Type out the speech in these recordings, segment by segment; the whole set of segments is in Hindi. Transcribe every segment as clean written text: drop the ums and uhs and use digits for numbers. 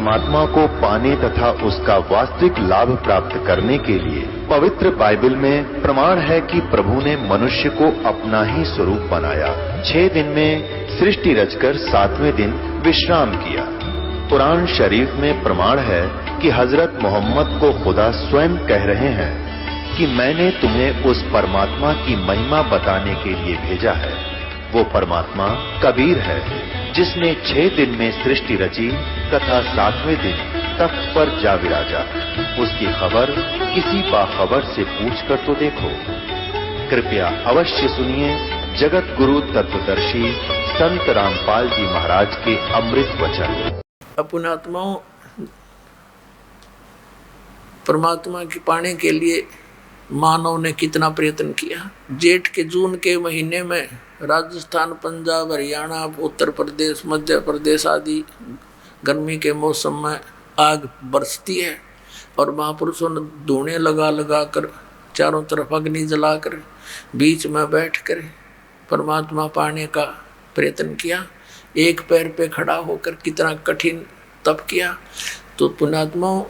परमात्मा को पाने तथा उसका वास्तविक लाभ प्राप्त करने के लिए पवित्र बाइबल में प्रमाण है कि प्रभु ने मनुष्य को अपना ही स्वरूप बनाया। 6 दिन में सृष्टि रचकर 7वें दिन विश्राम किया। कुरान शरीफ में प्रमाण है कि हजरत मोहम्मद को खुदा स्वयं कह रहे हैं कि मैंने तुम्हें उस परमात्मा की महिमा बताने के लिए भेजा है। वो परमात्मा कबीर है जिसने 6 दिन में सृष्टि रची तथा 7वें दिन तख्त पर जा विराजा। उसकी खबर किसी बाखबर से पूछ कर तो देखो। कृपया अवश्य सुनिए जगत गुरु तत्वदर्शी संत रामपाल जी महाराज के अमृत वचन। अपने आत्माओं परमात्मा की पाने के लिए मानव ने कितना प्रयत्न किया। जेठ के जून के महीने में राजस्थान, पंजाब, हरियाणा, उत्तर प्रदेश, मध्य प्रदेश आदि गर्मी के मौसम में आग बरसती है और महापुरुषों ने धुएं लगा लगा कर चारों तरफ अग्नि जलाकर बीच में बैठकर परमात्मा पाने का प्रयत्न किया। एक पैर पे खड़ा होकर कितना कठिन तप किया। तो पुण्यात्माओं,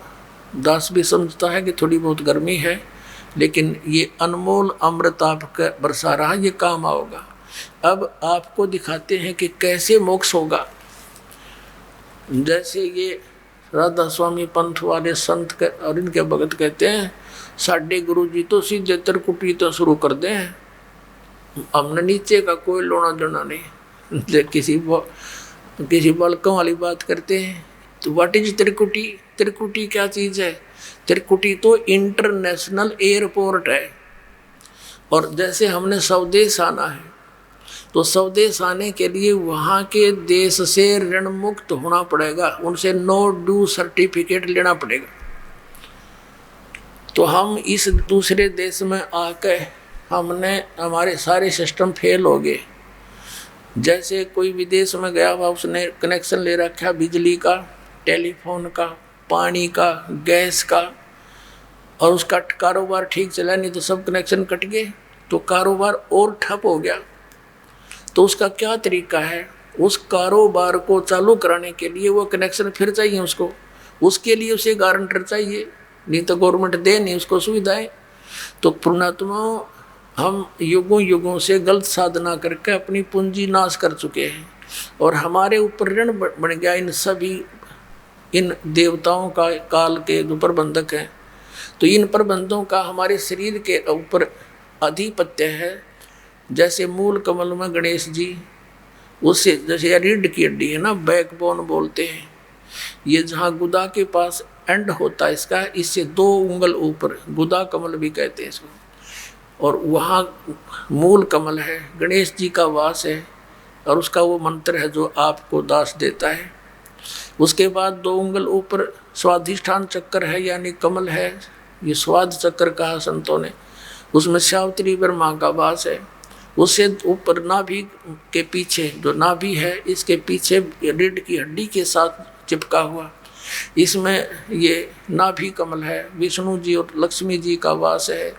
दास भी समझता है कि थोड़ी बहुत गर्मी है, लेकिन ये अनमोल अमृत आपका बरसा रहा, ये काम आओगा। अब आपको दिखाते हैं कि कैसे मोक्ष होगा। जैसे ये राधा स्वामी पंथ वाले संत और इनके भगत कहते हैं, साढ़े गुरु जी तो सीधे त्रिकुटी तो शुरू कर दें, हमने नीचे का कोई लोना जोना नहीं। किसी बालकों वाली बात करते हैं। तो व्हाट इज त्रिकुटी? त्रिकुटी क्या चीज़ है? त्रिकुटी तो इंटरनेशनल एयरपोर्ट है। और जैसे हमने स्वदेश आना है, तो स्वदेश आने के लिए वहाँ के देश से ऋण मुक्त होना पड़ेगा, उनसे नो ड्यू सर्टिफिकेट लेना पड़ेगा। तो हम इस दूसरे देश में आके हमारे सारे सिस्टम फेल हो गए। जैसे कोई विदेश में गया हुआ, उसने कनेक्शन ले रखा बिजली का, टेलीफोन का, पानी का, गैस का, और उसका कारोबार ठीक चला नहीं तो सब कनेक्शन कट गए, तो कारोबार और ठप हो गया। तो उसका क्या तरीका है? उस कारोबार को चालू कराने के लिए वो कनेक्शन फिर चाहिए उसको, उसके लिए उसे गारंटर चाहिए, नहीं तो गवर्नमेंट दे नहीं उसको सुविधाएं। तो पुण्यात्माओं, हम युगों युगों से गलत साधना करके अपनी पूंजी नाश कर चुके हैं और हमारे ऊपर ऋण बन गया इन देवताओं का, काल के जो प्रबंधक हैं। तो इन प्रबंधों का हमारे शरीर के ऊपर आधिपत्य है। जैसे मूल कमल में गणेश जी, उससे जैसे रीढ़ की हड्डी है ना, बैकबोन बोलते हैं, ये जहाँ गुदा के पास एंड होता है इसका, इससे 2 उंगल ऊपर गुदा कमल भी कहते हैं इसको, और वहाँ मूल कमल है, गणेश जी का वास है और उसका वो मंत्र है जो आपको दास देता है। उसके बाद 2 उंगल ऊपर स्वाधिष्ठान चक्र है, यानी कमल है, ये स्वाद चक्र कहा संतों ने, उसमें सावित्री ब्रह्मा का वास है। उससे ऊपर नाभि के पीछे जो नाभि है, इसके पीछे रीढ़ की हड्डी के साथ चिपका हुआ, इसमें ये नाभि कमल है, विष्णु जी और लक्ष्मी जी का वास है।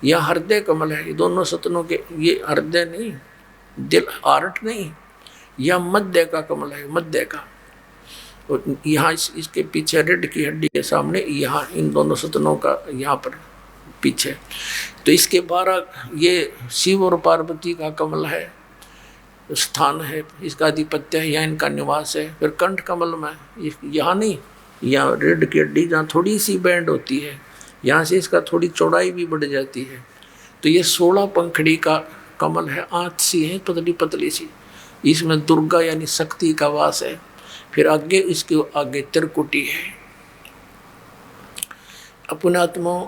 यह हृदय कमल है, ये दोनों सतनों के, ये हृदय नहीं, दिल हार्ट नहीं, यह मध्य का कमल है, मध्य का। और यहाँ इसके पीछे रीढ़ की हड्डी के सामने, यहाँ इन दोनों सतनों का यहाँ पर पीछे। तो इसके 12 ये शिव और पार्वती का कमल है, स्थान है, इसका आधिपत्य है, यहाँ इनका निवास है। फिर कंठ कमल में यहाँ नहीं, यहाँ रीढ़ की हड्डी जहाँ थोड़ी सी बैंड होती है, यहाँ से इसका थोड़ी चौड़ाई भी बढ़ जाती है। तो ये 16 पंखड़ी का कमल है, आँख सी है पतली पतली सी, इसमें दुर्गा यानी शक्ति का वास है। फिर आगे इसके आगे त्रिकुटी है। अपने आत्माओं,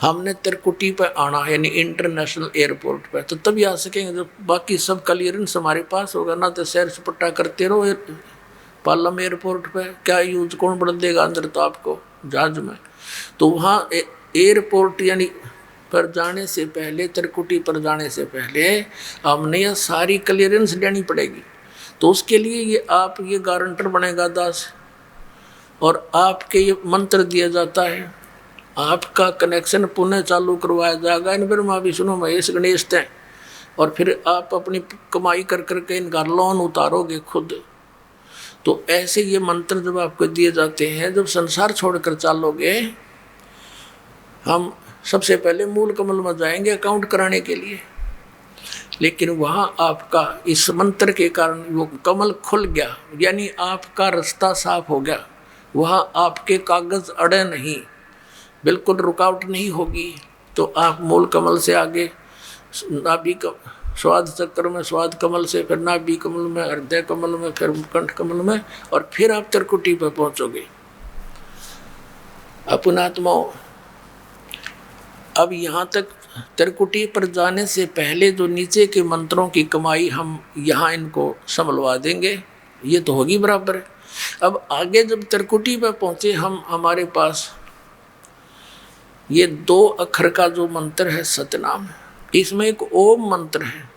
हमने त्रिकुटी पर आना है, यानी इंटरनेशनल एयरपोर्ट पर, तो तभी आ सकेंगे जब बाकी सब क्लियरेंस हमारे पास होगा। ना तो सैर सपट्टा करते रहो पालम एयरपोर्ट पर, क्या यूज कौन बढ़ देगा अंदर तो आपको जहाज में। तो वहाँ एयरपोर्ट यानी पर जाने से पहले, त्रिकुटी पर जाने से पहले हमने यह सारी क्लियरेंस लेनी पड़ेगी। तो उसके लिए ये गारंटर बनेगा दास, और आपके ये मंत्र दिया जाता है, आपका कनेक्शन पुनः चालू करवाया जाएगा इन ब्रह्मा विष्णु महेश गणेश तय। और फिर आप अपनी कमाई कर करके इनका लोन उतारोगे खुद। तो ऐसे ये मंत्र जब आपको दिए जाते हैं, जब संसार छोड़कर चालोगे, हम सबसे पहले मूल कमल में जाएंगे अकाउंट कराने के लिए, लेकिन वहाँ आपका इस मंत्र के कारण वो कमल खुल गया, यानी आपका रास्ता साफ हो गया। वहाँ आपके कागज अड़े नहीं, बिल्कुल रुकावट नहीं होगी। तो आप मूल कमल से आगे नाभि स्वाद चक्र में, स्वाद कमल से फिर नाभि कमल में, हृदय कमल में, फिर कंठ कमल में, और फिर आप त्रिकुटी पर पहुंचोगे। अपनात्माओं, अब यहाँ तक त्रिकुटी पर जाने से पहले जो नीचे के मंत्रों की कमाई हम यहाँ इनको संभलवा देंगे, ये तो होगी बराबर। अब आगे जब त्रिकुटी पर पहुँचे हम, हमारे पास ये 2 अक्षर का जो मंत्र है सतनाम, इसमें एक ओम मंत्र है।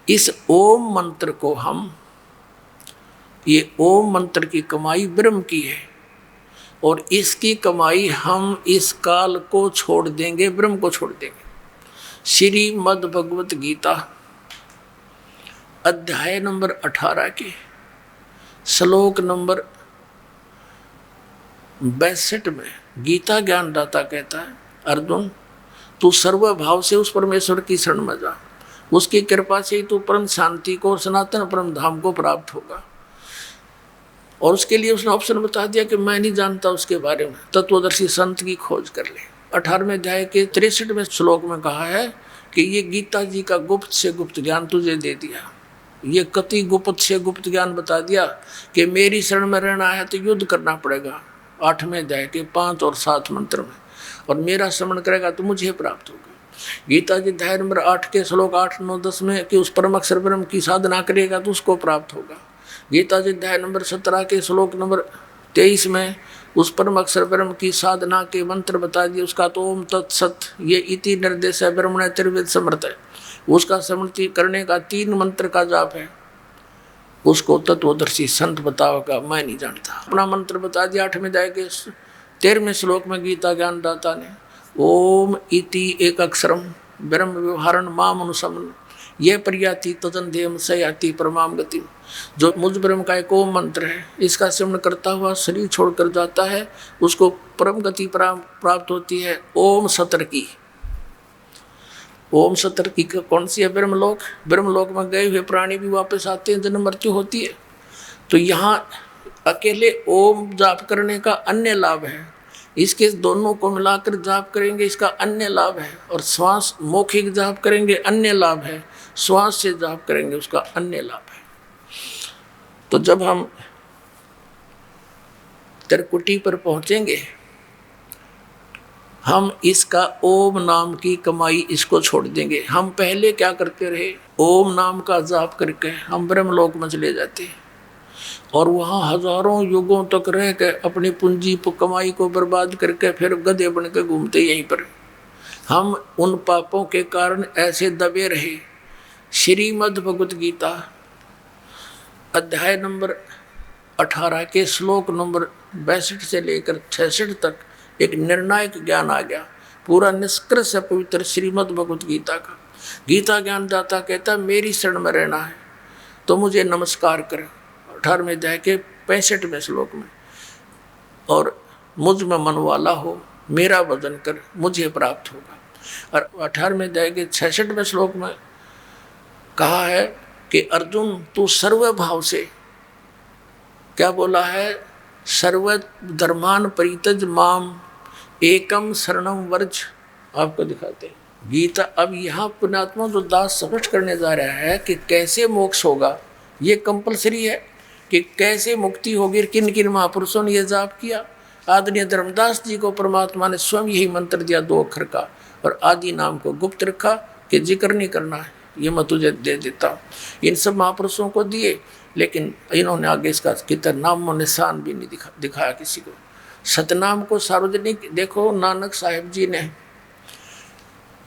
इस ओम मंत्र को हम, ये ओम मंत्र की कमाई ब्रह्म की है, और इसकी कमाई हम इस काल को छोड़ देंगे, ब्रह्म को छोड़ देंगे। श्रीमद् भगवत गीता अध्याय नंबर 18 के श्लोक नंबर 62 में गीता ज्ञानदाता कहता है, अर्जुन तू सर्वभाव से उस परमेश्वर की शरण में जा, उसकी कृपा से ही तू परम शांति को, सनातन परम धाम को प्राप्त होगा। और उसके लिए उसने ऑप्शन बता दिया कि मैं नहीं जानता उसके बारे में, तत्वदर्शी संत की खोज कर ले। 18वें अध्याय के 63वें श्लोक में कहा है कि ये गीता जी का गुप्त से गुप्त ज्ञान तुझे दे दिया, ये कति गुप्त से गुप्त ज्ञान बता दिया कि मेरी शरण में रहना है तो युद्ध करना पड़ेगा, 8वें अध्याय के 5 और 7 मंत्र में, और मेरा श्रवण करेगा तो मुझे प्राप्त होगा। गीता जी अध्याय नंबर 8 के श्लोक 8, 9, 10 में कि उस परम अक्षर ब्रह्म की साधना करेगा तो उसको प्राप्त होगा। गीता जी अध्याय नंबर 17 के श्लोक नंबर 23 में उस परम अक्षर ब्रह्म की साधना के मंत्र बता दिए, उसका तो ओम तत्सत ये इति निर्देश है ब्रह्मण त्रिवेद समर्थ है, उसका स्मृति करने का 3 मंत्र का जाप है, उसको तत्वदर्शी संत बताओगा, मैं नहीं जानता। अपना मंत्र बता दिया 8वें अध्याय के 13वें श्लोक में गीता ज्ञानदाता ने, ओम इति एक अक्षरम ब्रह्म व्यवहारण माम अनुसमन यह प्रयाति तदन देम सयाति परमाम गति। जो मुझ ब्रह्म का एक ओम मंत्र है, इसका सेवन करता हुआ शरीर छोड़कर जाता है, उसको परम गति प्राप्त होती है। ओम सतर्की, ओम सतर्की कौन सी है? ब्रह्मलोक। ब्रह्मलोक में गए हुए प्राणी भी वापस आते हैं, जन्म मृत्यु होती है। तो यहाँ अकेले ओम जाप करने का अन्य लाभ है, इसके दोनों को मिलाकर जाप करेंगे इसका अन्य लाभ है, और श्वास मौखिक जाप करेंगे अन्य लाभ है, श्वास से जाप करेंगे उसका अन्य लाभ है। तो जब हम त्रिकुटी पर पहुंचेंगे, हम इसका ओम नाम की कमाई इसको छोड़ देंगे। हम पहले क्या करते रहे, ओम नाम का जाप करके हम ब्रह्मलोक में चले जाते हैं, और वहाँ हजारों युगों तक रह के अपनी पूंजी कमाई को बर्बाद करके फिर गधे बन के घूमते यहीं पर। हम उन पापों के कारण ऐसे दबे रहे। श्रीमद् भगवत गीता अध्याय नंबर 18 के श्लोक नंबर 62 से लेकर 66 तक एक निर्णायक ज्ञान आ गया, पूरा निष्कर्ष है पवित्र श्रीमद् भगवत गीता का। गीता ज्ञानदाता कहता मेरी शरण में रहना है तो मुझे नमस्कार कर, 18वें अध्याय के 65वें श्लोक में, और मुझ में मन वाला हो मेरा भजन कर मुझे प्राप्त होगा। और 18वें अध्याय के 66वें श्लोक में कहा है कि अर्जुन तू सर्वभाव से, क्या बोला है, सर्व धर्मान परित्यज माम एकम शरणम वर्ज। आपको दिखाते हैं गीता। अब यहाँ पुण्यात्मा जो दास स्पष्ट करने जा रहा है कि कैसे मोक्ष होगा, ये कंपलसरी है कि कैसे मुक्ति होगी। किन किन महापुरुषों ने यह जाप किया। आदरणीय धर्मदास जी को परमात्मा ने स्वयं यही मंत्र दिया 2 अक्षर का, और आदि नाम को गुप्त रखा कि जिक्र नहीं करना है, ये मैं तुझे दे देता हूँ। इन सब महापुरुषों को दिए, लेकिन इन्होंने आगे इसका कितना नामो निशान भी नहीं दिखाया किसी को। सतनाम को सार्वजनिक, देखो नानक साहिब जी ने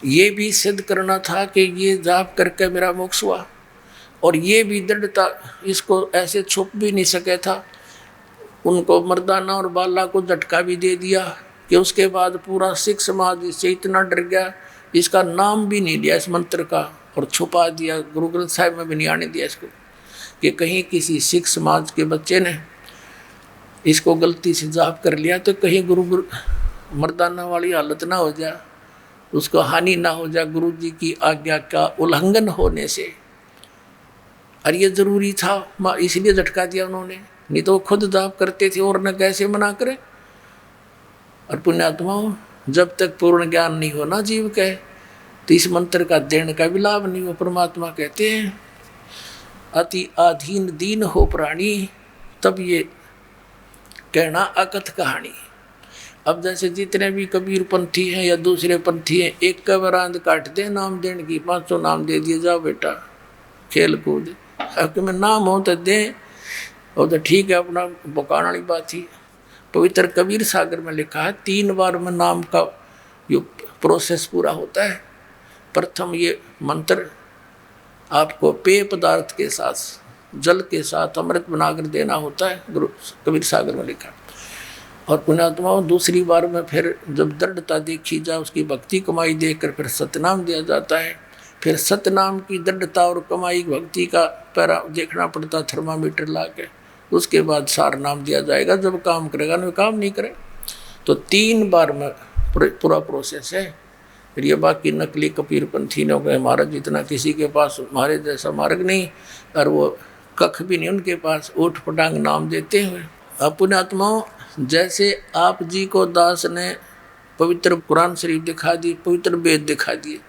ये भी सिद्ध करना था कि ये जाप करके मेरा मोक्ष हुआ, और ये भी दृढ़ता, इसको ऐसे छुप भी नहीं सके था। उनको मर्दाना और बाला को झटका भी दे दिया कि उसके बाद पूरा सिख समाज इससे इतना डर गया, इसका नाम भी नहीं लिया इस मंत्र का, और छुपा दिया, गुरु ग्रंथ साहिब में भी नहीं आने दिया इसको। कि कहीं किसी सिख समाज के बच्चे ने इसको गलती से जाप कर लिया तो कहीं गुरु मर्दाना वाली हालत ना हो जाए, उसको हानि ना हो जाए गुरु जी की आज्ञा का उल्लंघन होने से। और ये जरूरी था, इसलिए झटका दिया उन्होंने, नहीं तो वो खुद जाप करते थे और न कैसे मना करें। और पुण्यात्माओं, जब तक पूर्ण ज्ञान नहीं होना जीव का तो इस मंत्र का देने का भी लाभ नहीं हो। परमात्मा कहते हैं अति आधीन दीन हो प्राणी, तब ये कहना अकथ कहानी। अब जैसे जितने भी कबीर पंथी हैं या दूसरे पंथी हैं, एक का बरांद काट दे नाम देने की, 500 नाम दे दिए, जाओ बेटा खेल कूद, अब कि मैं नाम हो तो दें और तो ठीक है, अपना बुकाने वाली बात थी। पवित्र कबीर सागर में लिखा है 3 बार में नाम का यो प्रोसेस पूरा होता है। प्रथम ये मंत्र आपको पेय पदार्थ के साथ, जल के साथ अमृत बनाकर देना होता है, गुरु कबीर सागर में लिखा। और पुण्यात्माओं, दूसरी बार में फिर जब दृढ़ता देखी जाए, उसकी भक्ति कमाई देखकर फिर सतनाम दिया जाता है। फिर सतनाम की दृढ़ता और कमाई भक्ति का पैरा देखना पड़ता थर्मामीटर ला के, उसके बाद सार नाम दिया जाएगा। जब काम करेगा ना, काम नहीं करे तो 3 बार में पूरा प्रोसेस है। फिर ये बाकी नकली कबीर पंथी ने गए महाराज, जितना किसी के पास हमारे जैसा मार्ग नहीं और वो कख भी नहीं उनके पास, ऊट पटांग नाम देते हुए। अब पुण्यात्माओं, जैसे आप जी को दास ने पवित्र कुरान शरीफ दिखा दी, पवित्र वेद दिखा दिए,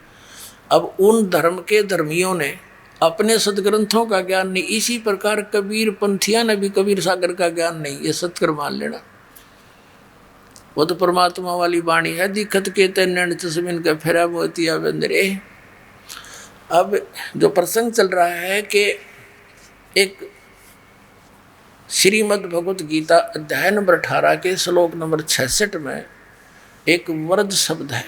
अब उन धर्म के धर्मियों ने अपने सदग्रंथों का ज्ञान नहीं, इसी प्रकार कबीर पंथिया ने भी कबीर सागर का ज्ञान नहीं, ये सत्कर मान लेना। वो तो परमात्मा वाली वाणी है, दिखत के तैन चश्मिन का फेरा मोतिया बंदरे। अब जो प्रसंग चल रहा है कि एक श्रीमद् भगवत गीता अध्याय नंबर 18 के श्लोक नंबर 66 में एक वरद शब्द है।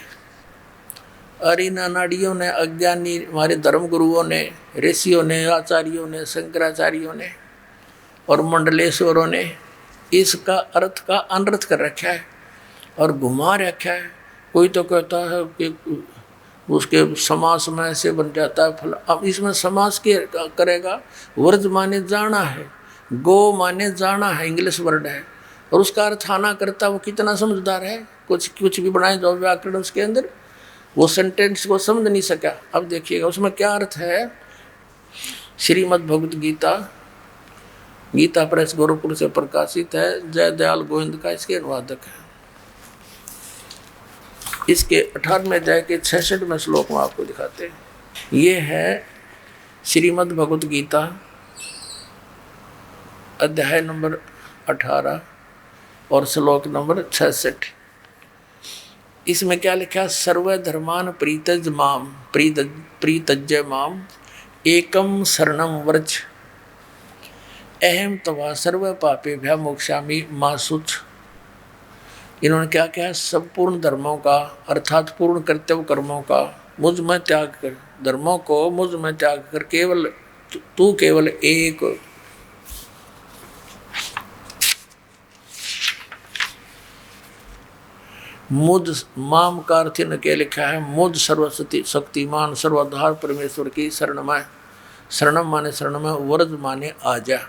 और इन अनाड़ियों ने, अज्ञानी हमारे धर्म गुरुओं ने, ऋषियों ने, आचार्यों ने, शंकराचार्यों ने और मंडलेश्वरों ने इसका अर्थ का अनर्थ कर रखा है और घुमा रखा है। कोई तो कहता है कि उसके समास में ऐसे बन जाता है फल। अब इसमें समास के करेगा, वर्ज माने जाना है, गो माने जाना है, इंग्लिश वर्ड है, और उसका अर्थ आना करता। वो कितना समझदार है, कुछ भी बनाए जो व्याकरण उसके अंदर, वो सेंटेंस को समझ नहीं सका। अब देखिएगा उसमें क्या अर्थ है। श्रीमद् भगवत गीता, गीता प्रेस गोरखपुर से प्रकाशित है, जय दयाल गोविंद का इसके अनुवादक है। इसके 18वें अध्याय के 66वें श्लोक में आपको दिखाते हैं। ये है श्रीमद् भगवत गीता अध्याय नंबर 18 और श्लोक नंबर 66। इसमें क्या लिखा? सर्वधर्मान प्रीतज्य माम एकम शरणम व्रज अहम तवा सर्व पापेभ्यः मोक्षामि मा शुच। इन्होंने क्या कहा? सब पूर्ण धर्मों का अर्थात पूर्ण कर्तव्य कर्मों का मुझ में त्याग कर, धर्मों को मुझ में त्याग कर केवल तू केवल एक मुझ माम का अर्थ न के लिखा है मुझ सर्वशक्ति शक्तिमान सर्वाधार परमेश्वर की शरण में। शरणम माने शरण में, व्रज माने आजा,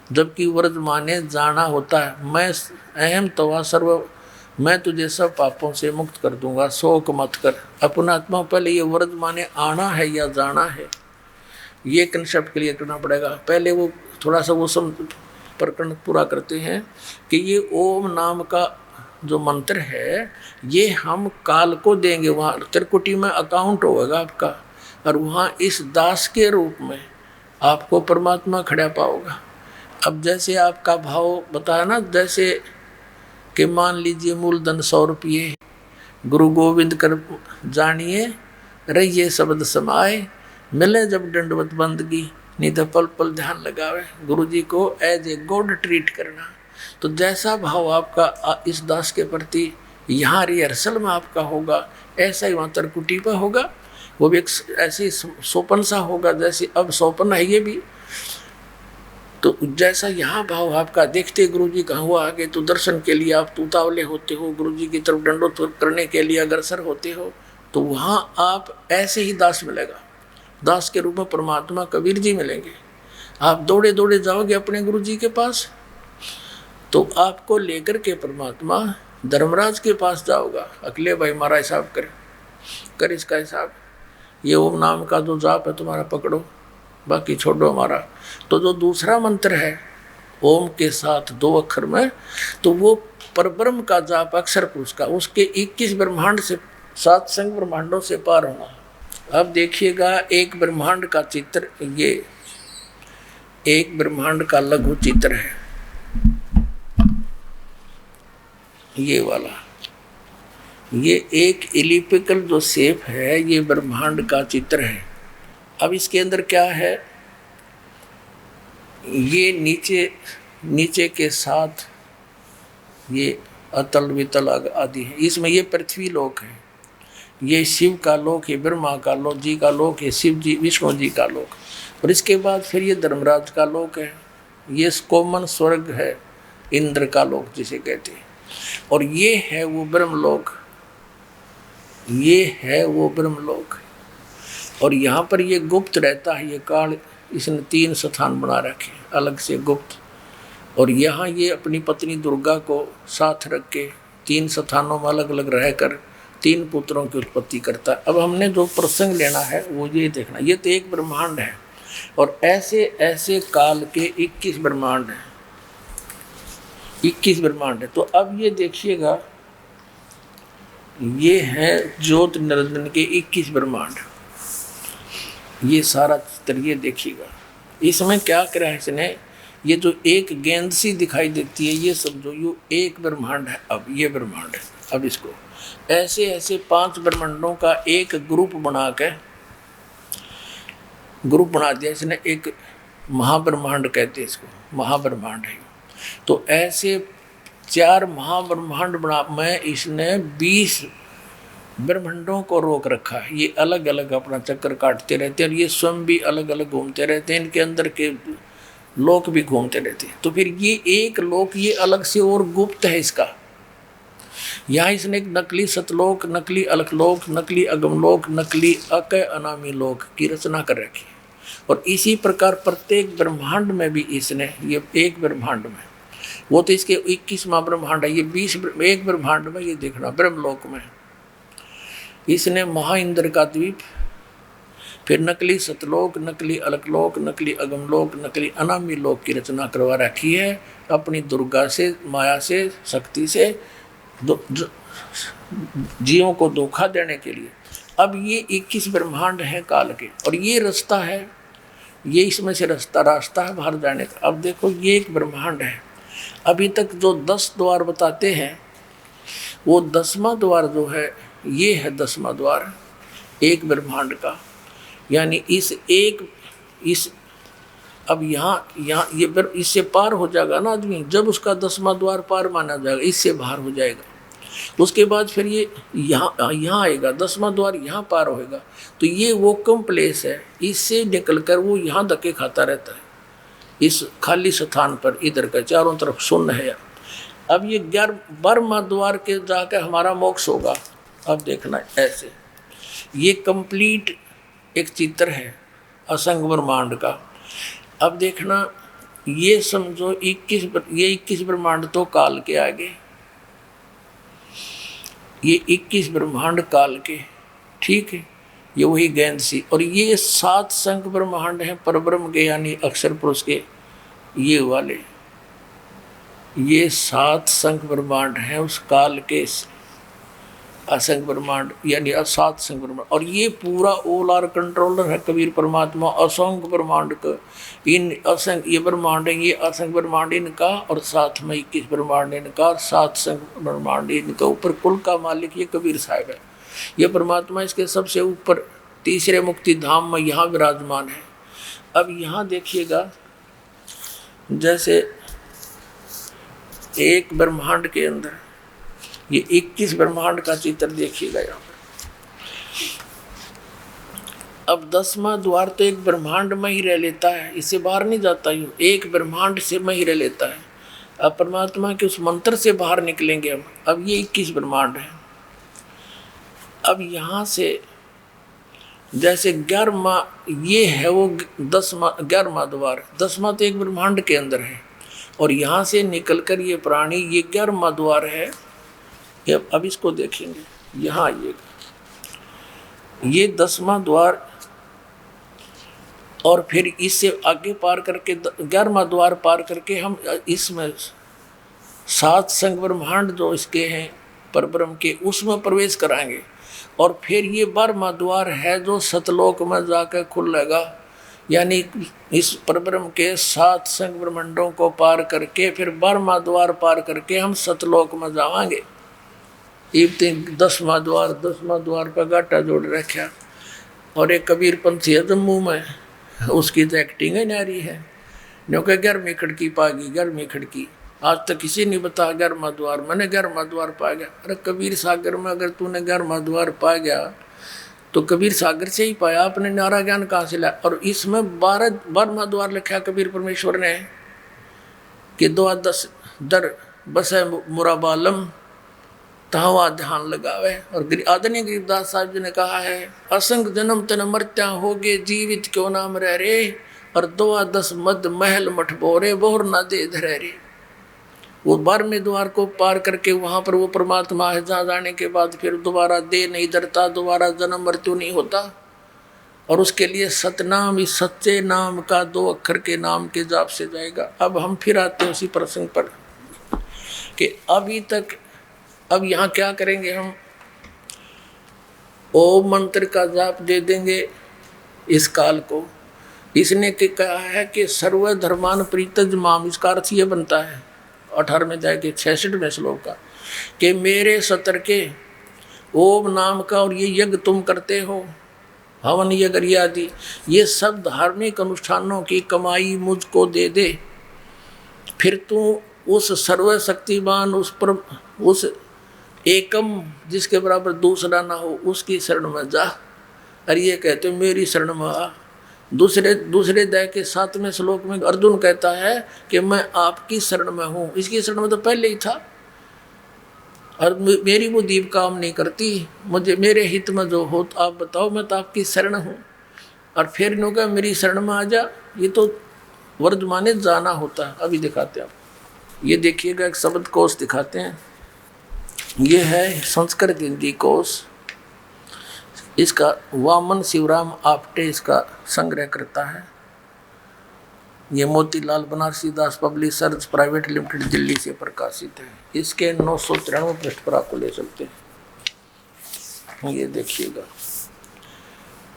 जबकि व्रज माने जाना होता है। मैं अहम तवा सर्व, मैं तुझे सब पापों से मुक्त कर दूंगा, शोक मत कर। अपना आत्मा पहले ये व्रज माने आना है या जाना है, ये कंसेप्ट क्लियर करना पड़ेगा। पहले वो थोड़ा सा वो प्रकरण पूरा करते हैं कि ये ओम नाम का जो मंत्र है ये हम काल को देंगे, वहाँ त्रिकुटी में अकाउंट होगा आपका, और वहाँ इस दास के रूप में आपको परमात्मा खड़ा पाओगा। अब जैसे आपका भाव बताया ना, जैसे कि मान लीजिए मूलधन 100 रुपये, गुरु गोविंद कर जानिए रहिए शब्द समाए, मिले जब दंडवत बंदगी, नहीं तो पल पल ध्यान लगावे, गुरु जी को एज ए गॉड ट्रीट करना। तो जैसा भाव आपका इस दास के प्रति यहाँ रिहर्सल में आपका होगा, ऐसा ही वहाँ त्रिकुटी पर होगा। वो भी एक ऐसी सोपन सा होगा, जैसे अब सोपन है ये भी। तो जैसा यहाँ भाव आपका देखते गुरु जी कहाँ हुआ आगे, तो दर्शन के लिए आप उतावले होते हो, गुरु जी की तरफ दंडोत करने के लिए अग्रसर होते हो, तो वहाँ आप ऐसे ही दास मिलेगा। दास के रूप में परमात्मा कबीर जी मिलेंगे। आप दौड़े दौड़े जाओगे अपने गुरु जी के पास, तो आपको लेकर के परमात्मा धर्मराज के पास जाओगा। अकेले भाई हमारा हिसाब कर इसका हिसाब, ये ओम नाम का जो जाप है तुम्हारा पकड़ो, बाकी छोड़ो हमारा। तो जो दूसरा मंत्र है ओम के साथ 2 अक्षर में, तो वो परब्रह्म का जाप अक्षर पुरुष का, उसके 21 ब्रह्मांड से 7 संग ब्रह्मांडों से पार होना। अब देखिएगा एक ब्रह्मांड का चित्र, ये एक ब्रह्मांड का लघु चित्र है, ये वाला, ये एक एलिप्टिकल जो शेप है ये ब्रह्मांड का चित्र है। अब इसके अंदर क्या है, ये नीचे के साथ ये अतल वितल आदि है, इसमें ये पृथ्वी लोक है, ये शिव का लोक है, ब्रह्मा का लोक जी का लोक है, शिव जी विष्णु जी का लोक, और इसके बाद फिर ये धर्मराज का लोक है, ये कॉमन स्वर्ग है, इंद्र का लोक जिसे कहते हैं, और ये है वो ब्रह्मलोक, ये है वो ब्रह्मलोक। और यहाँ पर ये गुप्त रहता है, ये काल, इसने 3 स्थान बना रखे अलग से गुप्त, और यहाँ ये अपनी पत्नी दुर्गा को साथ रख के 3 स्थानों में अलग अलग रहकर 3 पुत्रों की उत्पत्ति करता है। अब हमने जो प्रसंग लेना है वो ये देखना, ये तो एक ब्रह्मांड है, और ऐसे ऐसे काल के 21 ब्रह्मांड हैं, 21 ब्रह्मांड है। तो अब ये देखिएगा, ये है ज्योत निरंजन के 21 ब्रह्मांड, ये सारा चित्र ये देखिएगा। इसमें क्या करा है इसने, ये जो एक गेंद सी दिखाई देती है ये समझो ये एक ब्रह्मांड है। अब ये ब्रह्मांड है, अब इसको ऐसे ऐसे 5 ब्रह्मांडों का एक ग्रुप बना दिया इसने, एक महाब्रह्मांड कहते हैं इसको, महाब्रह्मांड है। तो ऐसे 4 महाब्रह्मांड में इसने 20 ब्रह्मांडों को रोक रखा है। ये अलग अलग अपना चक्कर काटते रहते हैं, और ये स्वयं भी अलग अलग घूमते रहते हैं, इनके अंदर के लोक भी घूमते रहते हैं। तो फिर ये एक लोक ये अलग से और गुप्त है इसका। यहाँ इसने एक नकली सतलोक, नकली अलकलोक, नकली अगमलोक, नकली अकय अनामी लोक की रचना कर रखी है। और इसी प्रकार प्रत्येक ब्रह्मांड में भी इसने, ये एक ब्रह्मांड में, वो तो इसके 21वां ब्रह्मांड है, ये 20 एक ब्रह्मांड में ये देखना ब्रह्मलोक में इसने महाइंद्र का द्वीप, फिर नकली सतलोक, नकली अलकलोक, नकली अगमलोक, नकली अनामी लोक की रचना करवा रखी है अपनी दुर्गा से, माया से, शक्ति से जीवों को धोखा देने के लिए। अब ये 21 ब्रह्मांड है काल के, और ये रास्ता है, ये इसमें से रास्ता है बाहर जाने का। अब देखो ये एक ब्रह्मांड है, अभी तक जो 10 द्वार बताते हैं वो 10वां द्वार जो है ये है 10वां द्वार एक ब्रह्मांड का, यानी अब यहाँ ये इससे पार हो जाएगा ना आदमी, जब उसका 10वां द्वार पार माना जाएगा, इससे बाहर हो जाएगा। उसके बाद फिर ये यहाँ आएगा, 10वां द्वार यहाँ पार होएगा, तो ये वो कम प्लेस है, इससे निकलकर वो यहाँ धक्के खाता रहता है इस खाली स्थान पर, इधर का चारों तरफ शून्य है। अब ये 12वां द्वार के जाकर हमारा मोक्ष होगा। अब देखना ऐसे, ये कंप्लीट एक चित्र है असंग ब्रह्मांड का। अब देखना ये समझो 21 ब्रह्मांड तो काल के आगे, ये 21 ब्रह्मांड काल के, ठीक है, ये वही गेंद सी, और ये 7 संख ब्रह्मांड हैं परब्रह्म के, यानी अक्षर पुरुष के, ये वाले ये 7 संख ब्रह्मांड हैं उस काल के असंख्य ब्रह्मांड, यानी 7 संख्य ब्रह्मांड। और ये पूरा ऑल आर कंट्रोलर है कबीर परमात्मा असंख्य ब्रह्मांड का। इन असंख्य ये ब्रह्मांड है, ये असंख्य ब्रह्मांड इनका, और साथ में 21 ब्रह्मांड इनका, 7 संख्य ब्रह्मांड इनका। ऊपर कुल का मालिक ये कबीर साहब है, ये परमात्मा इसके सबसे ऊपर तीसरे मुक्ति धाम में यहाँ विराजमान है। अब यहाँ देखिएगा, जैसे एक ब्रह्मांड के अंदर ये 21 ब्रह्मांड का चित्र देखिएगा यहाँ पर। अब 10वां द्वार तो एक ब्रह्मांड में ही रह लेता है, इससे बाहर नहीं जाता, यूँ एक ब्रह्मांड से में ही रह लेता है। अब परमात्मा के उस मंत्र से बाहर निकलेंगे हम। अब ये 21 ब्रह्मांड है। अब यहाँ से जैसे 11वां ये है वो 10वां 11वां द्वार, 10वां तो एक ब्रह्मांड के अंदर है और यहाँ से निकलकर ये प्राणी ये 11वां द्वार है। अब इसको देखेंगे, यहाँ आइएगा, ये 10वां द्वार और फिर इससे आगे पार करके 11वां द्वार पार करके हम इसमें 7 संग ब्रह्मांड जो इसके हैं परब्रह्म के उसमें प्रवेश कराएंगे और फिर ये 12वां द्वार है जो सतलोक में जाकर खुलेगा, यानी इस परब्रह्म के 7 संग ब्रह्मांडों को पार करके फिर 12वां द्वार पार करके हम सतलोक में जावांगे। ये 10वां द्वार का गाटा जोड़ रखा। और एक कबीर पंथी है जम्मू में, उसकी तो एक्टिंग ही नारी है, क्योंकि 11वीं खिड़की पागी, 11वीं खिड़की आज तक किसी नहीं बता 11वां द्वार, मैंने 11वां द्वार पा गया। अरे कबीर सागर में अगर तूने 11वां द्वार पा गया तो कबीर सागर से ही पाया, अपने नारा ज्ञान कहाँ से लाया। और इसमें 12वां द्वार लिखा कबीर परमेश्वर ने कि 2-10 दर बसे मुराबालम तहवा ध्यान लगावे। और आदरणीय गरीबदास साहब जी ने कहा है, असंग जन्म तन मरत्या होगे जीवित क्यों नाम रह रे, और 2-10 मद महल मठ बोरे बोर ना दे धरे रे। वो 12वें द्वार को पार करके वहां पर वो परमात्मा है, जहाँ जाने के बाद फिर दोबारा दे नहीं धरता, दोबारा जन्म मृत्यु नहीं होता। और उसके लिए सतनाम, इस सच्चे नाम का 2 अक्षर के नाम के जाप से जाएगा। अब हम फिर आते हैं उसी प्रसंग पर कि अभी तक अब यहाँ क्या करेंगे, हम ओम मंत्र का जाप दे देंगे इस काल को। इसने कहा है कि सर्वधर्मान प्रीतज माम, इसका अर्थ ये बनता है 18वें अध्याय के 66वें श्लोक का कि मेरे सतर के ओम नाम का और ये यज्ञ तुम करते हो, हवन यज्ञ आदि, ये सब धार्मिक अनुष्ठानों की कमाई मुझको दे दे। फिर तू उस सर्वशक्तिमान उस एकम जिसके बराबर दूसरा ना हो उसकी शरण में जा। और ये कहते मेरी शरण में आ। दूसरे अध्याय के 7वें श्लोक में अर्जुन कहता है कि मैं आपकी शरण में हूँ। इसकी शरण में तो पहले ही था और मेरी वो दीप काम नहीं करती, मुझे मेरे हित में जो हो तो आप बताओ, मैं तो आपकी शरण हूँ। और फिर इन्हों का मेरी शरण में आ जा, ये तो वर्तमाने जाना होता है। अभी दिखाते हैं आप, ये देखिएगा एक शब्द कोश दिखाते हैं, ये है संस्कृत हिंदी कोश। इसका वामन शिवराम आपटे इसका संग्रह करता है। ये मोतीलाल बनारसी दास पब्लिशर्स प्राइवेट लिमिटेड दिल्ली से प्रकाशित है। इसके 993 पृष्ठ पर आपको ले चलते हैं। ये देखिएगा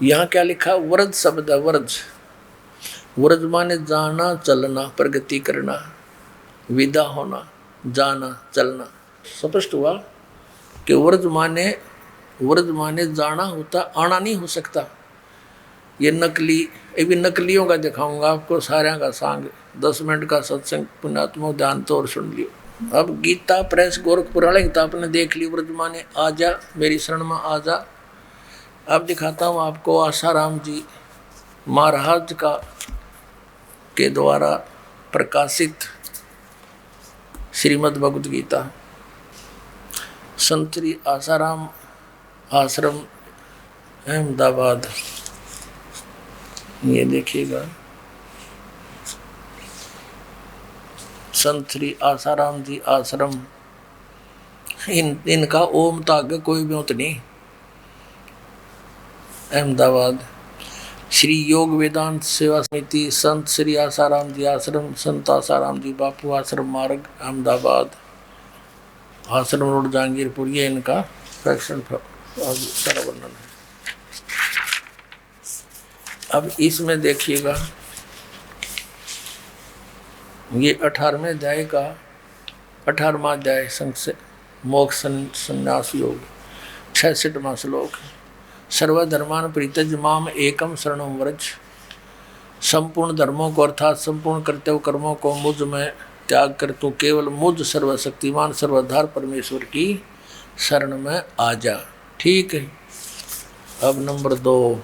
यहाँ क्या लिखा, व्रज शब्द है, व्रज माने जाना चलना, प्रगति करना, विदा होना, जाना चलना। स्पष्ट हुआ कि व्रज माने जाना होता, आना नहीं हो सकता। ये नकलियों का दिखाऊंगा आपको, सारे का सांग 10 मिनट का सत्संग पुण्यात्मा ध्यान तो और सुन लियो। अब गीता प्रेस गोरखपुर वाले गीता आपने देख ली, व्रज माने आ जा, मेरी शरण में आ जा। अब दिखाता हूँ आपको आसाराम जी महाराज के द्वारा प्रकाशित श्रीमद् भगवद गीता, संत श्री आसाराम आश्रम अहमदाबाद। ये देखिएगा, संत श्री आसाराम जी आश्रम, इनका ओम ताग कोई ब्योत नहीं, अहमदाबाद। श्री योग वेदांत सेवा समिति, संत श्री आसाराम जी आश्रम, संत आसाराम जी बापू आश्रम मार्ग, अहमदाबाद, आश्रम रोड जहांगीरपुर। ये इनका फैक्शन सारा वर्णन है। अब इसमें देखिएगा, ये 18वें अध्याय का 18वां अध्याय मोक्ष संन्यास योग, 66वां श्लोक। सर्वधर्मान प्रीतज माम एकम शरणम व्रज, संपूर्ण धर्मों को अर्थात संपूर्ण कर्तव्य कर्मों को मुझ में त्याग कर तू केवल मुझ सर्वशक्तिमान सर्वधार परमेश्वर की शरण में आ जा। ठीक है। अब नंबर 2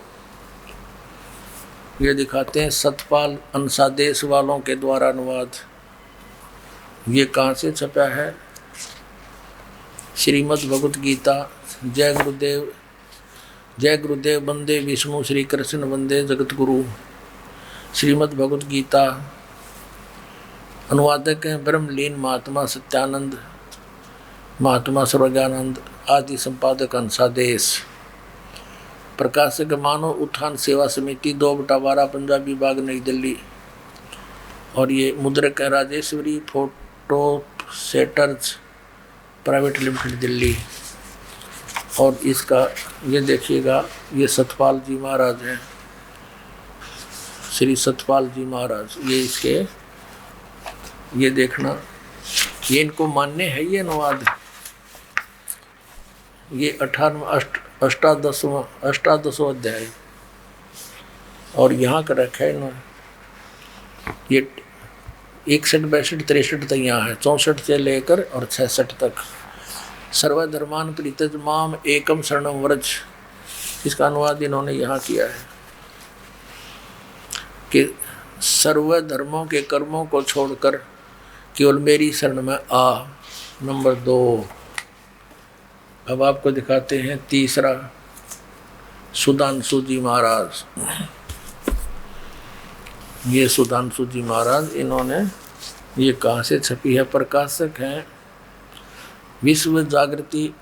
ये दिखाते हैं सतपाल अंसादेश वालों के द्वारा अनुवाद। ये कहाँ से छपा है, श्रीमद् भगवद गीता जय गुरुदेव जय गुरुदेव बंदे विष्णु श्री कृष्ण वंदे जगत गुरु। श्रीमद् भगवत गीता। अनुवादक हैं ब्रह्मलीन महात्मा सत्यानंद, महात्मा सर्वज्ञानंद, आदि संपादक अंसादेश। प्रकाशक मानव उत्थान सेवा समिति 2/12 पंजाबी बाग नई दिल्ली। और ये मुद्रक है Rajeshwari photo setters private limited Delhi. और इसका ये देखिएगा, ये सतपाल जी महाराज हैं, श्री सतपाल जी महाराज। ये इसके ये देखना, ये इनको मान्य है ये अनुवाद। ये 18वां अध्याय और यहाँ का रखा है इन्होंने। ये 61, 62, 63 तक यहाँ है, 64 से लेकर और 66 तक। सर्वधर्मान परित्यज माम एकम शरणम व्रज, इसका अनुवाद इन्होंने यहाँ किया है कि सर्वधर्मों के कर्मों को छोड़कर केवल मेरी शरण में आ। नंबर 2। अब आपको दिखाते हैं तीसरा, सुधांशु जी महाराज। ये सुधांशु जी महाराज, इन्होंने ये कहाँ से छपी है? प्रकाशक हैं विश्व जागृति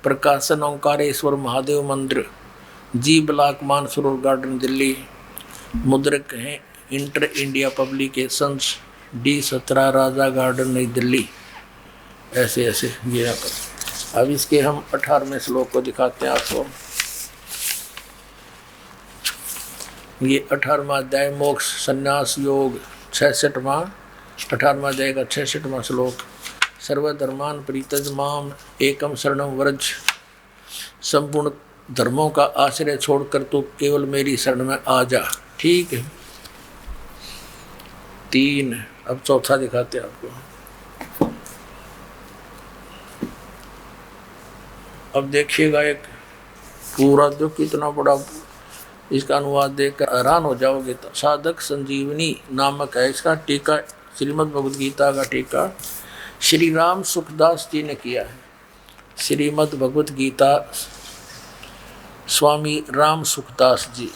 प्रकाशन ओंकारेश्वर महादेव मंदिर, जी ब्लॉक मानसरोवर गार्डन दिल्ली। मुद्रक हैं इंटर इंडिया पब्लिकेशंस, D17 राजा गार्डन नई दिल्ली। ऐसे ऐसे ये यहाँ पर। अब इसके हम 18वें श्लोक को दिखाते हैं आपको। ये 18वां अध्याय मोक्ष संन्यास योग, 66वां 18वां अध्याय का 66वां श्लोक। सर्वधर्मान परित्यज माम एकम शरणम व्रज, संपूर्ण धर्मों का आश्रय छोड़कर तू केवल मेरी शरण में आ जा। ठीक है। 3। अब चौथा दिखाते हैं आपको। अब देखिएगा एक पूरा, जो कितना बड़ा, इसका अनुवाद देखकर हैरान हो जाओगे। तो साधक संजीवनी नामक है इसका टीका, श्रीमद् भगवद गीता का टीका श्री राम सुखदास जी ने किया है। श्रीमद् भगवद गीता स्वामी राम सुखदास जी।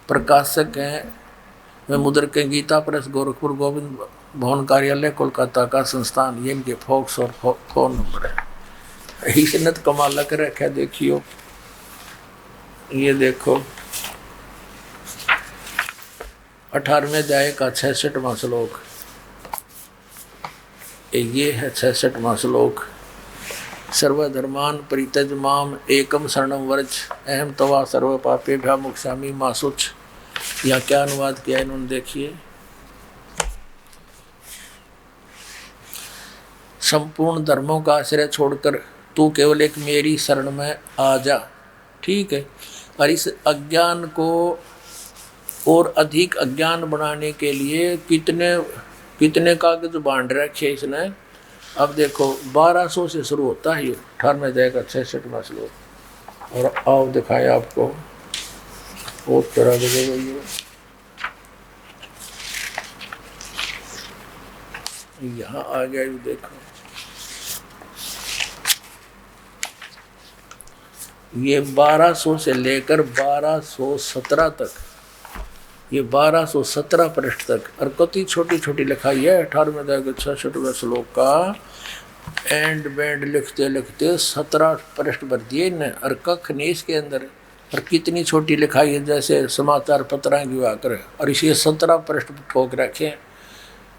प्रकाशक हैं वे मुद्रक हैं गीता प्रेस, गोरखपुर, गोविंद भवन कार्यालय, कोलकाता का संस्थान। ये इनके फॉक्स और फोन नंबर है। इसने तो कमाल कर रखा है। देखियो, ये देखो 18वें अध्याय का 66वां श्लोक। ये है 66वां श्लोक। सर्वधर्मान परित्यज माम एकम शरणम व्रज, अहम तवा सर्व पापेभ्यः मोक्षामि मा शुच। यहाँ क्या अनुवाद किया इन्होंने, देखिए। संपूर्ण धर्मों का आश्रय छोड़कर तू केवल एक मेरी शरण में आ जा। ठीक है। और इस अज्ञान को और अधिक अज्ञान बनाने के लिए कितने कागज बांध रखे इसने। अब देखो 1200 से शुरू होता है, 18वें अध्याय का 66वां श्लोक। और आओ दिखाएं आपको और तरह के यहाँ आ गया। ये देखो, ये 1200 से लेकर 1217 तक, ये 1217 पृष्ठ तक। और कति छोटी छोटी लिखाई है 18वें अध्याय के 66वें श्लोक का। एंड बैंड लिखते लिखते 17 पृष्ठ भर दिए न, और कख नहीं इसके अंदर। और कितनी छोटी लिखाई है, जैसे समाचार पत्र की वाकर। और इसे 17 पृष्ठ ठोक रखे।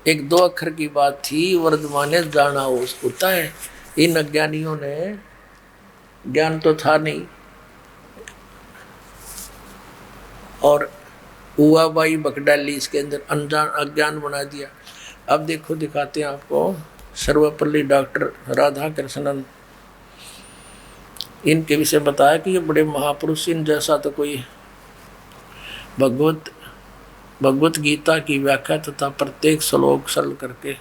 1-2 अक्षर की बात थी, वर्धमाने जाना होता है। इन अज्ञानियों ने, ज्ञान तो था नहीं, और हुआ बाई बकडाली इसके अंदर, अनजान अज्ञान बना दिया। अब देखो दिखाते हैं आपको। सर्वपल्ली डॉक्टर राधा कृष्णन, इनके विषय बताया कि ये बड़े महापुरुष, इन जैसा तो कोई भगवत गीता की व्याख्या तथा प्रत्येक श्लोक सरल करके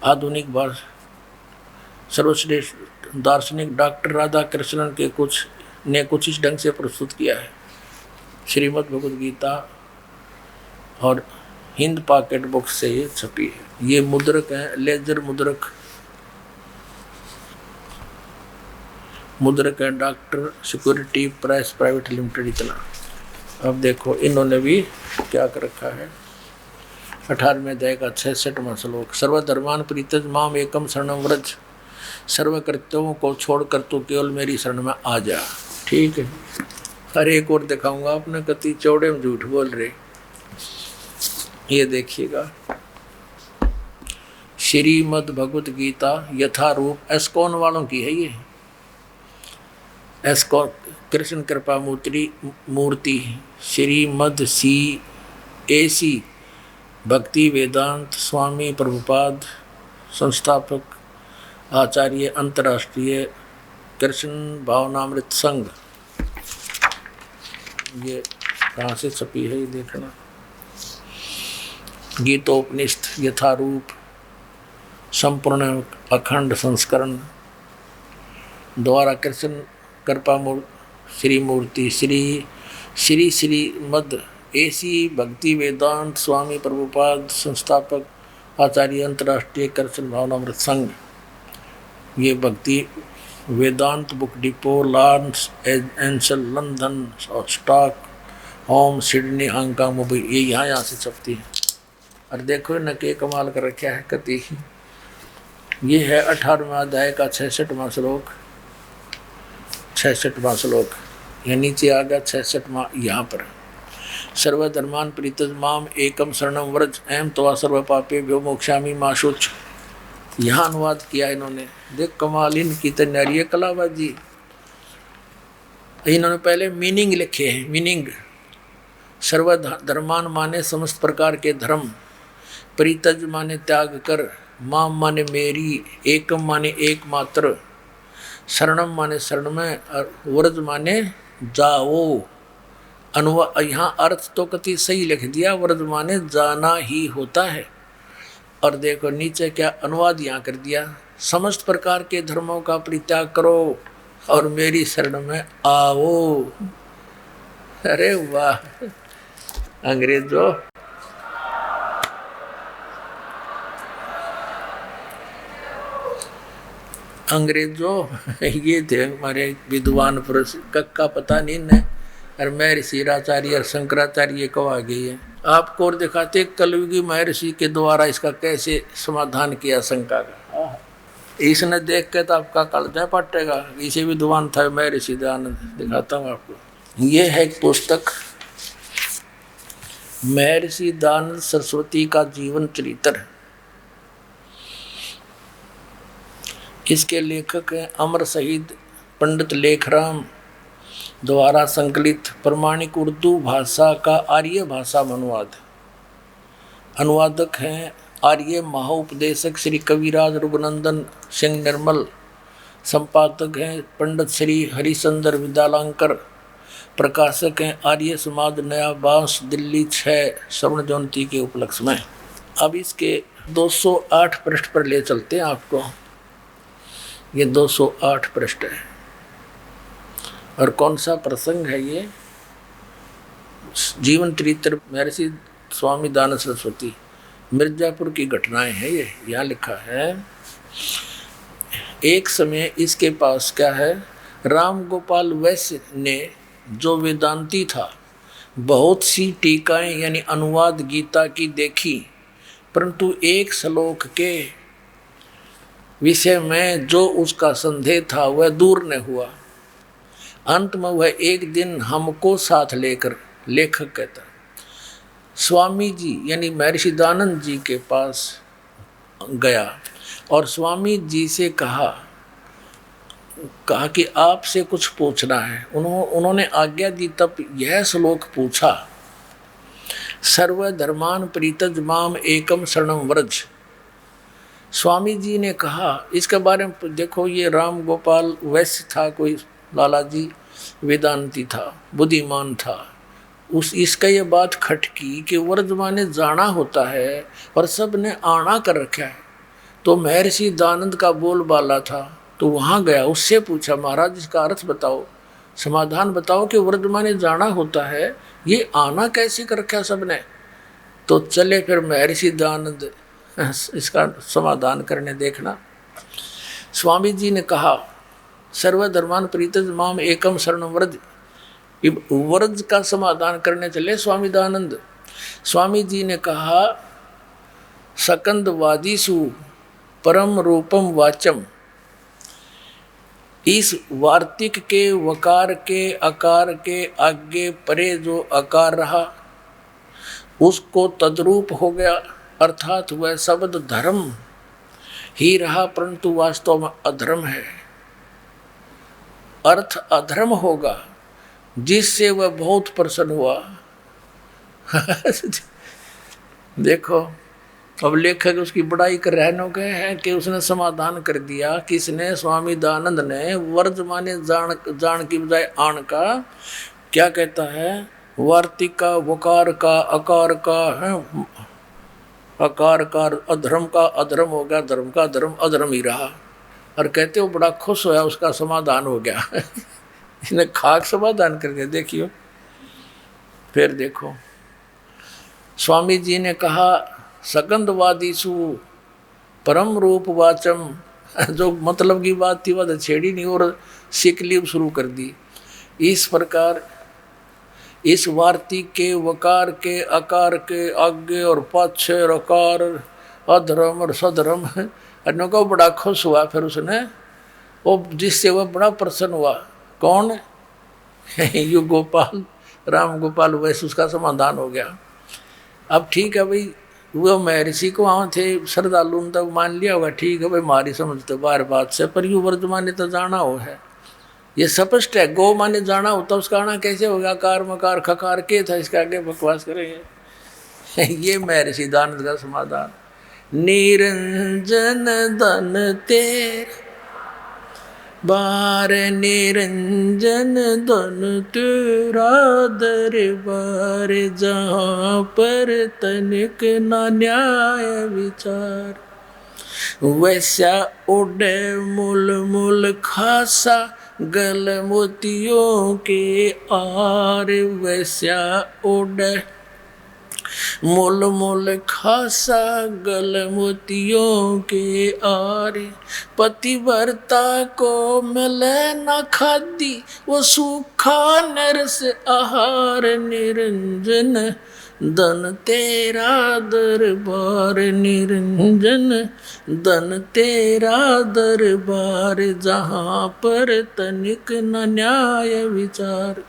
आधुनिक भाषा सर्वश्रेष्ठ दार्शनिक डॉक्टर राधा कृष्णन के कुछ इस ढंग से प्रस्तुत किया है। श्रीमद् भगवद गीता और हिंद पॉकेट बुक से ये छपी है। ये मुद्रक है, लेजर मुद्रक। मुद्रक है doctor security press private limited, इतना। अब देखो इन्होंने भी क्या कर रखा है, 18वें अध्याय का 66वां श्लोक, सर्वधर्मान परित्यज माम एकम शरणम व्रज, सर्व कर्तव्यों को छोड़कर तू केवल मेरी शरण में आ जा। ठीक है, हर एक और दिखाऊंगा, आपने कति चौड़े में झूठ बोल रहे। ये देखिएगा, श्रीमद् भगवत गीता यथारूप एस्कॉन वालों की है ये, एस्कॉन कृष्ण कृपा मूर्ति श्रीमद् CAC भक्ति वेदांत स्वामी प्रभुपाद संस्थापक आचार्य अंतर्राष्ट्रीय कृष्ण भावनामृत संघ। ये कहाँ से छपी है ये देखना, गीतोपनिषद यथारूप संपूर्ण अखंड संस्करण द्वारा कृष्ण कृपा श्री मूर्ति श्री श्रीमद् AC भक्ति वेदांत स्वामी प्रभुपाद संस्थापक आचार्य अंतर्राष्ट्रीय कृष्ण भावनामृत संघ। ये Bhakti Vedanta book depot Los Angeles London Stockholm Sydney Hong Kong Mumbai, ये यहाँ से छपती है। और देखो न के कमाल कर रखा है कति, ये है 18वां अध्याय का 66वां श्लोक, 66वां श्लोक, ये नीचे आ गया 66वां यहाँ पर, सर्वधर्मान परित्यज माम एकम शरणम व्रज एम त्वा सर्व पापेभ्यो मोक्षामि मा शुच। यहाँ अनुवाद किया इन्होंने, देख कमाल इनकी तैयारी है कलाबाजी। इन्होंने पहले मीनिंग लिखे हैं, मीनिंग सर्वधर्मान माने समस्त प्रकार के धर्म, परित्यज माने त्याग कर, माम माने मेरी, एकम माने एकमात्र, शरणम माने शरण में, और व्रज माने जाओ। यहाँ अर्थ तो कति सही लिख दिया, व्रज माने जाना ही होता है। और देखो नीचे क्या अनुवाद यहाँ कर दिया, समस्त प्रकार के धर्मों का परित्याग करो और मेरी शरण में आओ। अरे वाह अंग्रेजों, ये थे हमारे विद्वान पुरुष, कक्का पता नहीं न, और महर्षि आचार्य और शंकराचार्य कब आ गई है। आपको और दिखाते कलयुगी महर्षि के द्वारा इसका कैसे समाधान किया शंका का। इसने देख के तो आपका कलजा पटेगा, इसे विद्वान था महर्षि दयानंद। दिखाता हूँ आपको, ये है एक पुस्तक महर्षि दयानंद सरस्वती का जीवन चरित्र। इसके लेखक हैं अमर शहीद पंडित लेखराम द्वारा संकलित प्रमाणिक उर्दू भाषा का आर्य भाषा में अनुवाद। अनुवादक हैं आर्य महाउपदेशक श्री कविराज रघुनंदन सिंह निर्मल। संपादक हैं पंडित श्री हरिचंद्र विद्यालंकर। प्रकाशक हैं आर्य समाज नया बांस दिल्ली 6 स्वर्ण जयंती के उपलक्ष्य में। अब इसके 208 पृष्ठ पर ले चलते हैं आपको। ये 208 पृष्ठ है और कौन सा प्रसंग है ये, जीवन चरित्र महर्षि स्वामी दयानंद सरस्वती, मिर्जापुर की घटनाएं हैं ये। यहाँ लिखा है, एक समय इसके पास क्या है, राम गोपाल वैश्य ने जो वेदांती था बहुत सी टीकाएं यानी अनुवाद गीता की देखी, परंतु एक श्लोक के विषय में जो उसका संदेह था वह दूर न हुआ। अंत में वह एक दिन हमको साथ लेकर, लेखक कहता, स्वामी जी यानी महर्षि दयानंद जी के पास गया और स्वामी जी से कहा कि आपसे कुछ पूछना है। उन्होंने आज्ञा दी, तब यह श्लोक पूछा, सर्वधर्मान परित्यज माम एकम शरणम व्रज। स्वामी जी ने कहा, इसके बारे में देखो, ये राम गोपाल वैश्य था, कोई लाला जी वेदांती था, बुद्धिमान था। इसका ये बात खटकी कि व्रज माने जाना होता है और सब ने आना कर रखा है। तो महर्षि दयानंद का बोलबाला था, तो वहाँ गया, उससे पूछा, महाराज इसका अर्थ बताओ, समाधान बताओ कि व्रज माने जाना होता है, ये आना कैसे कर रखा सबने। तो चले फिर महर्षि दयानंद इसका समाधान करने। देखना, स्वामी जी ने कहा सर्वधर्मान परित्यज्य माम एकम शरणम व्रज। व्रज का समाधान करने चले स्वामी दयानंद। स्वामी जी ने कहा सकंद वादीसु परम रूपम वाचम। इस वार्तिक के वकार के अकार के आगे परे जो आकार रहा उसको तद्रूप हो गया, अर्थात वह शब्द धर्म ही रहा, परंतु वास्तव में अधर्म है। अर्थ अधर्म होगा जिससे वह बहुत प्रसन्न हुआ। देखो अब लेखक उसकी बड़ाई कर रहने गए हैं कि उसने समाधान कर दिया। किसने? स्वामी दयानंद ने। वर्ज माने जान की बजाय आन का। क्या कहता है? वार्तिक का, वकार का, अकार का है, अकार का अधर्म का अधर्म हो गया, धर्म का धर्म अधर्म ही रहा। और कहते हो बड़ा खुश होया, उसका समाधान हो गया। इसने खाक समाधान कर दिया। देखियो फिर देखो स्वामी जी ने कहा सकंदवादीसु परम रूप वाचम। जो मतलब की बात थी वह छेड़ी नहीं और सिकलीब शुरू कर दी। इस प्रकार इस वार्तिक के, वकार के, अकार के आगे और पाछे अकार, अधर्म और सधर्म अन्यों को बड़ा खुश हुआ। फिर उसने वो जिससे वह बड़ा प्रसन्न हुआ। कौन? यू गोपाल, राम गोपाल, वैसे उसका समाधान हो गया। अब ठीक है भाई, वो महर्षि को वहाँ थे श्रद्धालु तक मान लिया होगा, ठीक है भाई हमारी समझते बार बात से, पर यू वर्तमान तो जाना हो है, ये स्पष्ट है। गो माने जाना होता, उसका आना कैसे होगा? कार मकार खकार के था, इसके आगे बकवास करेंगे। ये महर्षि दयानंद का समाधान। निरंजन धन तेरा बार, निरंजन धन तेरा दरबार, जहाँ पर तनिक न न्याय विचार। वैसा उड़े मूल मूल खासा, गल मोतियों के आर। वैसा उड़े मूल मूल खासा, गल मोतियों के आर। पतिव्रता को मिले न खादी, वो सूखा नरस आहार। निरंजन धन तेरा दरबार, निरंजन धन तेरा दरबार, जहाँ पर तनिक न न्याय विचार।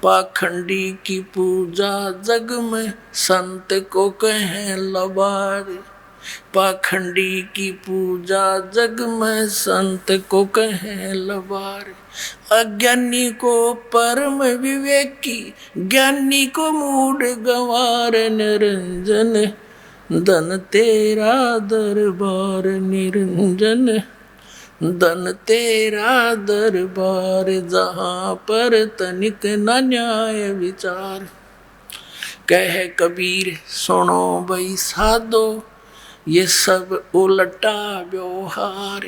पाखंडी की पूजा जग में संत को कहें लबार। पाखंडी की पूजा जग में संत को कहें लबार। अज्ञानी को परम विवेकी, ज्ञानी को मूढ़ गंवार। निरंजन धन तेरा दरबार, निरंजन धन तेरा दरबार, जहाँ पर तनिक न न्याय विचार। कह कबीर सुनो भाई साधो, ये सब उल्टा व्यवहार।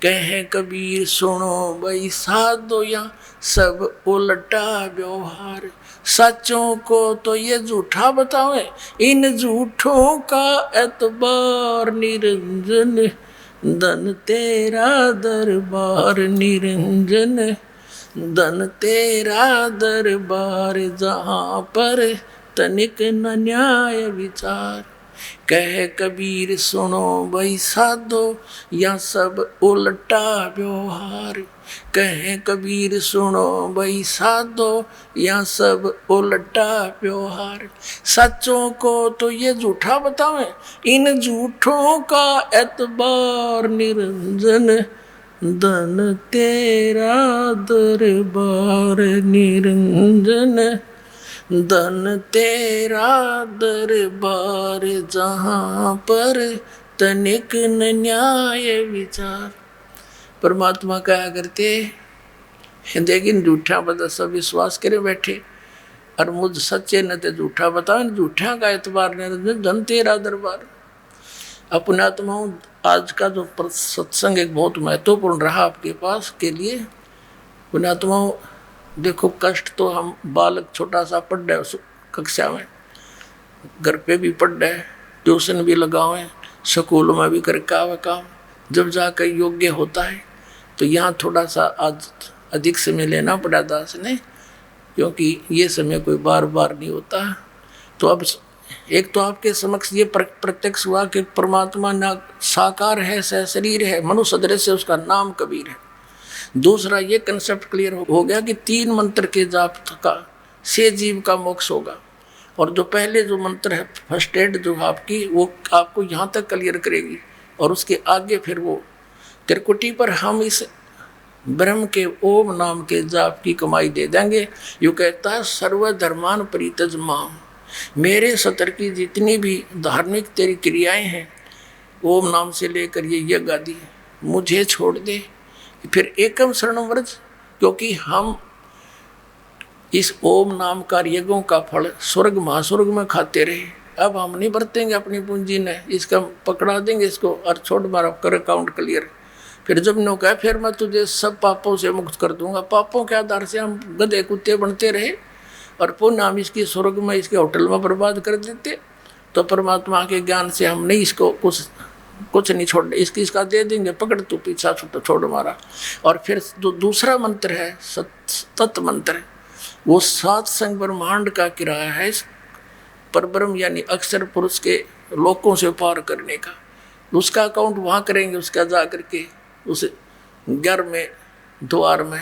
कह कबीर सुनो भाई साधो, या सब उल्टा व्यवहार। सच्चों को तो ये झूठा बतावे, इन झूठों का एतबार। निरंजन धन तेरा दरबार, निरंजन धन तेरा दरबार, जहाँ पर तनिक न न्याय विचार। कह कबीर सुनो भाई साधो, या सब उल्टा व्यवहार। कह कबीर सुनो भाई साधो, या सब उल्टा व्यवहार। सच्चों को तो ये झूठा बतावे, इन झूठों का एतबार। निरंजन धन तेरा दरबार, निरंजन धन तेरा दरबार, जहाँ पर तनिक न न्याय विचार। परमात्मा कहा करते, लेकिन झूठा बता सब विश्वास करे बैठे, और मुझ सच्चे न ते झूठा बताओ, झूठा का एतबार निरंजन धन तेरा दरबार। अपने आत्माओं, आज का जो सत्संग एक बहुत महत्वपूर्ण रहा आपके पास के लिए। अपने आत्माओं देखो, कष्ट तो हम बालक छोटा सा पढ़ रहे उस कक्षा में, घर पे भी पढ़ रहे, ट्यूशन भी लगाओ, स्कूल में भी करके आवे काम। जब जाकर योग्य होता है तो यहाँ थोड़ा सा आज अधिक समय लेना पड़ा दास ने, क्योंकि ये समय कोई बार बार नहीं होता। तो अब एक तो आपके समक्ष ये प्रत्यक्ष हुआ कि परमात्मा ना साकार है, सशरीर है, मनुष्य सदृश है, उसका नाम कबीर है। दूसरा ये कंसेप्ट क्लियर हो गया कि 3 मंत्र के जाप का से जीव का मोक्ष होगा। और जो पहले जो मंत्र है फर्स्ट एड जो आपकी, वो आपको यहाँ तक क्लियर करेगी, और उसके आगे फिर वो त्रिकुटी पर हम इस ब्रह्म के ओम नाम के जाप की कमाई दे देंगे। यो कहता है सर्वधर्मान परित्यज माम, मेरे सतर की जितनी भी धार्मिक तेरी क्रियाएं हैं ओम नाम से लेकर ये यज्ञ आदि मुझे छोड़ दे। फिर एकम शरणम व्रज, क्योंकि हम इस ओम नाम का यज्ञों का फल स्वर्ग महास्वर्ग में खाते रहे, अब हम नहीं बरतेंगे अपनी पूंजी ने, इसका पकड़ा देंगे इसको और छोड़ मारा कर अकाउंट क्लियर। फिर जब नो कहा फिर मैं तुझे सब पापों से मुक्त कर दूंगा। पापों के आधार से हम गधे कुत्ते बनते रहे और पुण्य हम इसकी स्वर्ग में इसके होटल में बर्बाद कर देते। तो परमात्मा के ज्ञान से हम नहीं इसको कुछ नहीं छोड़, इसका दे देंगे, पकड़ तू पीछा छोड़ मारा। और फिर जो दूसरा मंत्र है तत् मंत्र, वो 7 संग ब्रह्मांड का किराया है परब्रह्म यानी अक्षर पुरुष के लोकों से पार करने का। उसका अकाउंट वहाँ करेंगे, उसका जा करके उस 11वें द्वार में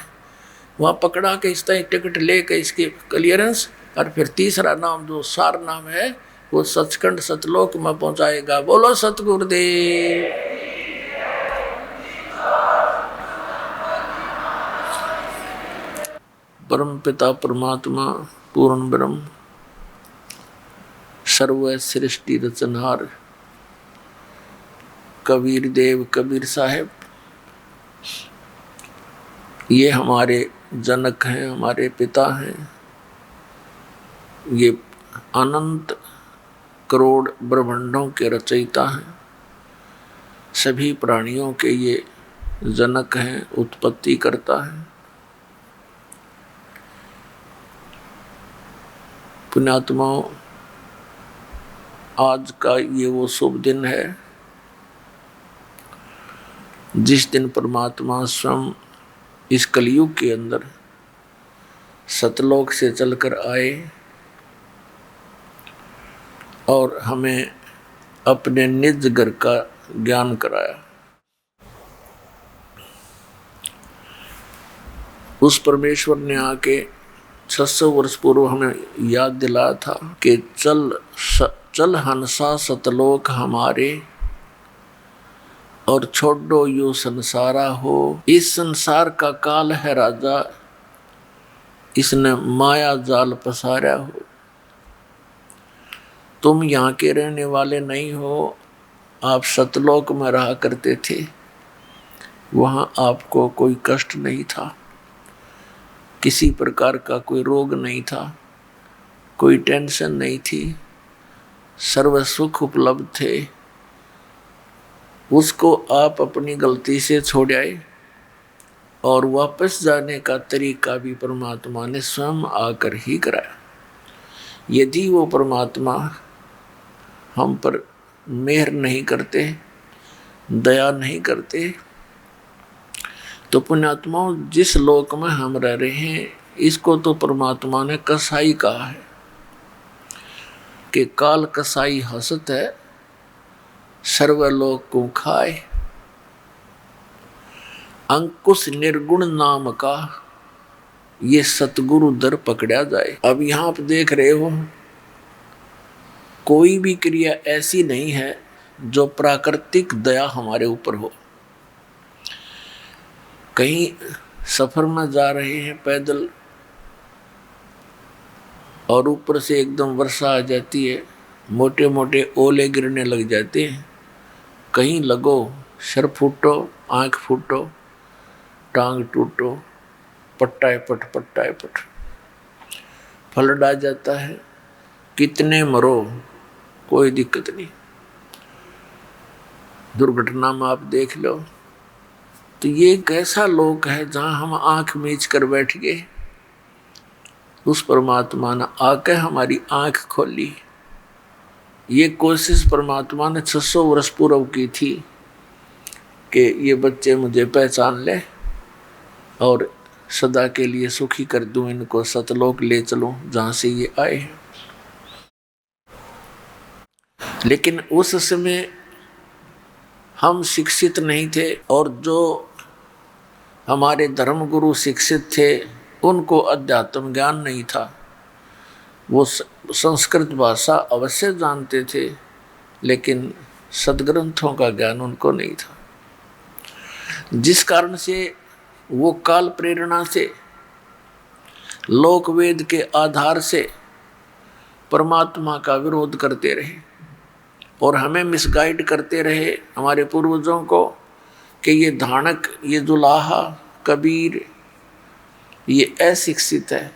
वहाँ पकड़ा के इस तरह टिकट ले के इसकी क्लियरेंस। और फिर तीसरा नाम जो सार नाम है वो सचखंड सतलोक में पहुँचाएगा। बोलो सतगुरुदेव। परम पिता परमात्मा पूर्ण ब्रह्म सर्व सृष्टि रचनहार कबीर देव कबीर साहेब, ये हमारे जनक हैं, हमारे पिता हैं। ये अनंत करोड़ ब्रह्मांडों के रचयिता हैं, सभी प्राणियों के ये जनक हैं, उत्पत्ति करता है। पुण्यात्माओं, आज का ये वो शुभ दिन है जिस दिन परमात्मा स्वयं इस कलयुग के अंदर सतलोक से चलकर आए और हमें अपने निज घर का ज्ञान कराया। उस परमेश्वर ने आके 600 वर्ष पूर्व हमें याद दिलाया था कि चल हंसा सतलोक हमारे और छोड़ो यू संसारा हो। इस संसार का काल है राजा, इसने माया जाल पसारा हो। तुम यहाँ के रहने वाले नहीं हो, आप सतलोक में रहा करते थे। वहाँ आपको कोई कष्ट नहीं था, किसी प्रकार का कोई रोग नहीं था, कोई टेंशन नहीं थी, सर्व सुख उपलब्ध थे। उसको आप अपनी गलती से छोड़ आए और वापस जाने का तरीका भी परमात्मा ने स्वयं आकर ही कराया। यदि वो परमात्मा हम पर मेहर नहीं करते, दया नहीं करते, तो पुण्यात्माओं जिस लोक में हम रह रहे हैं इसको तो परमात्मा ने कसाई कहा है कि काल कसाई हसत है सर्वलोक को खाए। अंकुश निर्गुण नाम का ये सतगुरु दर पकड़ा जाए। अब यहाँ आप देख रहे हो कोई भी क्रिया ऐसी नहीं है जो प्राकृतिक दया हमारे ऊपर हो। कहीं सफर में जा रहे हैं पैदल और ऊपर से एकदम वर्षा आ जाती है, मोटे मोटे ओले गिरने लग जाते हैं। कहीं लगो सर फूटो, आँख फूटो, टांग टूटो, पट्टाए पट फ्लड आ जाता है, कितने मरो कोई दिक्कत नहीं। दुर्घटना में आप देख लो। तो ये एक ऐसा लोक है जहाँ हम आँख मीच कर बैठ गए। उस परमात्मा ने आके हमारी आँख खोली। ये कोशिश परमात्मा ने 600 वर्ष पूर्व की थी कि ये बच्चे मुझे पहचान ले और सदा के लिए सुखी कर दूं, इनको सतलोक ले चलूं जहां से ये आए हैं। लेकिन उस समय हम शिक्षित नहीं थे, और जो हमारे धर्मगुरु शिक्षित थे उनको अध्यात्म ज्ञान नहीं था। वो संस्कृत भाषा अवश्य जानते थे, लेकिन सदग्रंथों का ज्ञान उनको नहीं था, जिस कारण से वो काल प्रेरणा से, लोक वेद के आधार से परमात्मा का विरोध करते रहे और हमें मिसगाइड करते रहे, हमारे पूर्वजों को, कि ये धानक, ये जुलाहा, कबीर ये अशिक्षित है।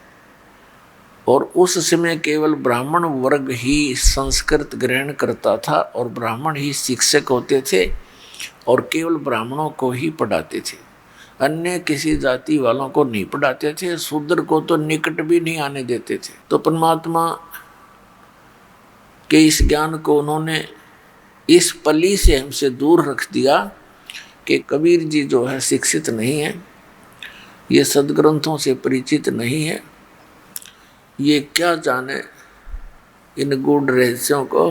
और उस समय केवल ब्राह्मण वर्ग ही संस्कृत ग्रहण करता था और ब्राह्मण ही शिक्षक होते थे और केवल ब्राह्मणों को ही पढ़ाते थे, अन्य किसी जाति वालों को नहीं पढ़ाते थे, शूद्र को तो निकट भी नहीं आने देते थे। तो परमात्मा के इस ज्ञान को उन्होंने इस पली से हमसे दूर रख दिया कि कबीर जी जो है शिक्षित नहीं है, ये सदग्रंथों से परिचित नहीं है, ये क्या जाने इन गूढ़ रहस्यों को,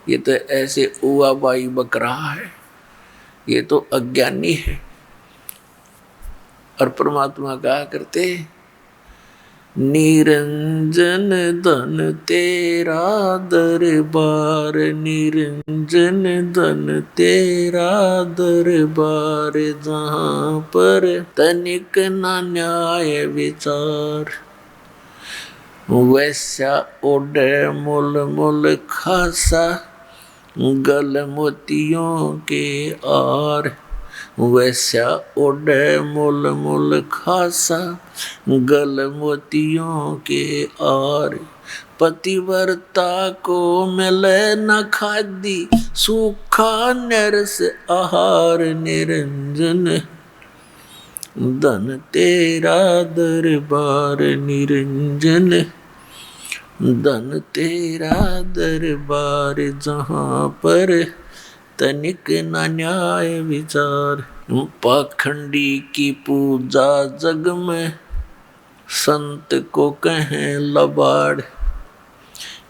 ये तो ऐसे उआ बाई बक रहा है, ये तो अज्ञानी है। और परमात्मा कहा करते, निरंजन धन तेरा दरबार, निरंजन धन तेरा दरबार, जहाँ पर तनिक ना न्याय विचार, वैसा ओढ़े मुल मुल खासा, गल मोतियों के आर, वैसा ओढ़े मुल मुल खासा, गल मोतियों के आर, पतिव्रता को मिले न खादी, सूखा नरस आहार, निरंजन धन तेरा दरबार, निरंजन धन तेरा दरबार, जहाँ पर तनिक न न्याय विचार, पाखंडी की पूजा जग में, संत को कहें लबाड़,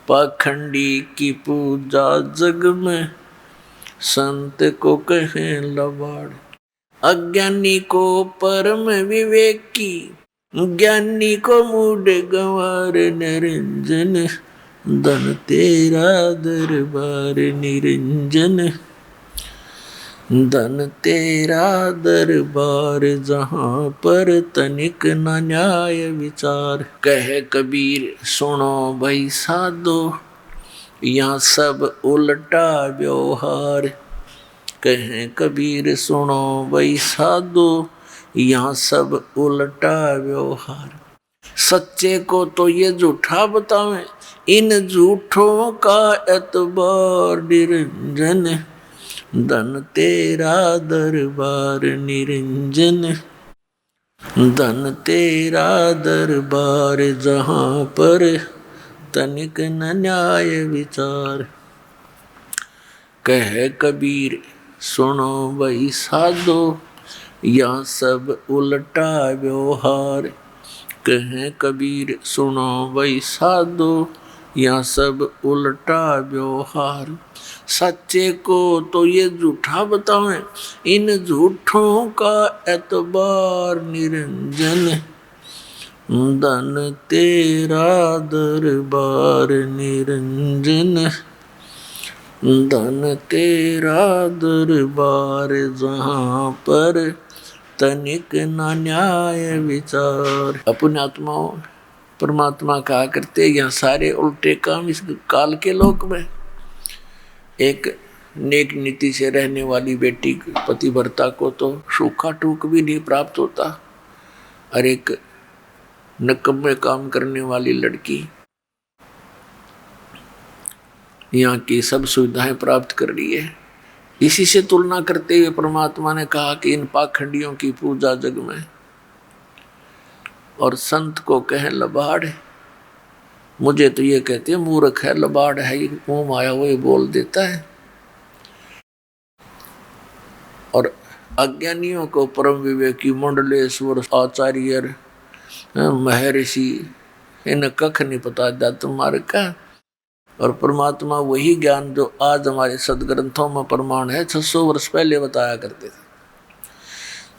पाखंडी की पूजा जग में, संत को कहें लबाड़, अज्ञानी को परम विवेकी, ज्ञानी को मूढ़ गंवार, निरंजन धन तेरा दरबार, निरंजन धन तेरा दरबार, जहाँ पर तनिक न न्याय विचार, कहे कबीर सुनो भाई साधो, यहाँ सब उल्टा व्यवहार, कहे कबीर सुनो भाई साधो, यहाँ सब उल्टा व्यवहार, सच्चे को तो ये झूठा बतावें, इन झूठों का एतबार, निरंजन धन तेरा दरबार, निरंजन धन तेरा दरबार, जहाँ पर तनिक न न्याय विचार, कहे कबीर सुनो भाई साधो, यहाँ सब उल्टा व्यवहार, कहे कबीर सुनो भाई साधो, यहाँ सब उल्टा व्यवहार, सच्चे को तो ये झूठा बतावें, इन झूठों का एतबार, निरंजन धन तेरा दरबार, निरंजन धन तेरा दरबार, जहाँ पर तनिक न न्याय विचार। अपने आत्माओं परमात्मा कहा करते, यहाँ सारे उल्टे काम इस काल के लोक में। एक नेक नीति से रहने वाली बेटी पतिव्रता को तो सूखा टूक भी नहीं प्राप्त होता, और एक नकम्मे काम करने वाली लड़की यहाँ की सब सुविधाएं प्राप्त कर रही है। इसी से तुलना करते हुए परमात्मा ने कहा कि इन पाखंडियों की पूजा जग में, और संत को कहें लबाड़। मुझे तो ये कहते हैं मूर्ख है, लबाड़ है, ये मुंह माया हुए बोल देता है। और अज्ञानियों को परम विवेकी मंडलेश्वर आचार्य महर्षि इन कख नहीं पता जाता तुम्हारे का। और परमात्मा वही ज्ञान जो आज हमारे सदग्रंथों में प्रमाण है 600 वर्ष पहले बताया करते थे।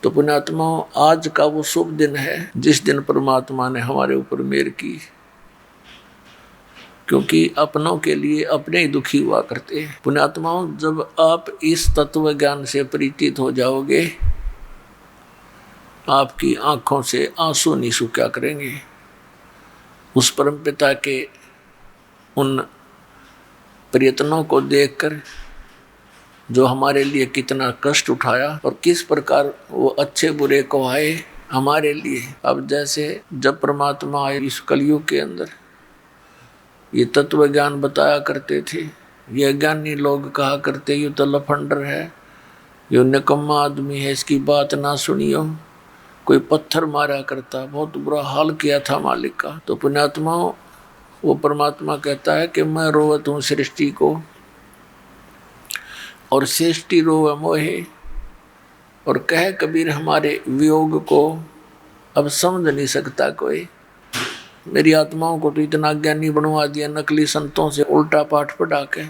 तो पुण्यात्माओं, आज का वो शुभ दिन है जिस दिन परमात्मा ने हमारे ऊपर मेहर की, क्योंकि अपनों के लिए अपने ही दुखी हुआ करते हैं। पुण्यात्माओं, जब आप इस तत्व ज्ञान से परिचित हो जाओगे, आपकी आंखों से आंसू नहीं सूखा करेंगे। उस परमपिता के उन प्रयत्नों को देखकर जो हमारे लिए कितना कष्ट उठाया और किस प्रकार वो अच्छे बुरे को आए हमारे लिए। अब जैसे जब परमात्मा आए इस कलयुग के अंदर, ये तत्व ज्ञान बताया करते थे, ये ज्ञानी लोग कहा करते ये तो लफंडर है, ये निकम्मा आदमी है, इसकी बात ना सुनियो। कोई पत्थर मारा करता, बहुत बुरा हाल किया था मालिक का। तो पुण्यात्माओं, वो परमात्मा कहता है कि मैं रोवत हूँ सृष्टि को और सृष्टि रोवे मोहे। और कह कबीर हमारे वियोग को अब समझ नहीं सकता कोई। मेरी आत्माओं को तो इतना ज्ञानी बनवा दिया नकली संतों से उल्टा पाठ पढ़ा के।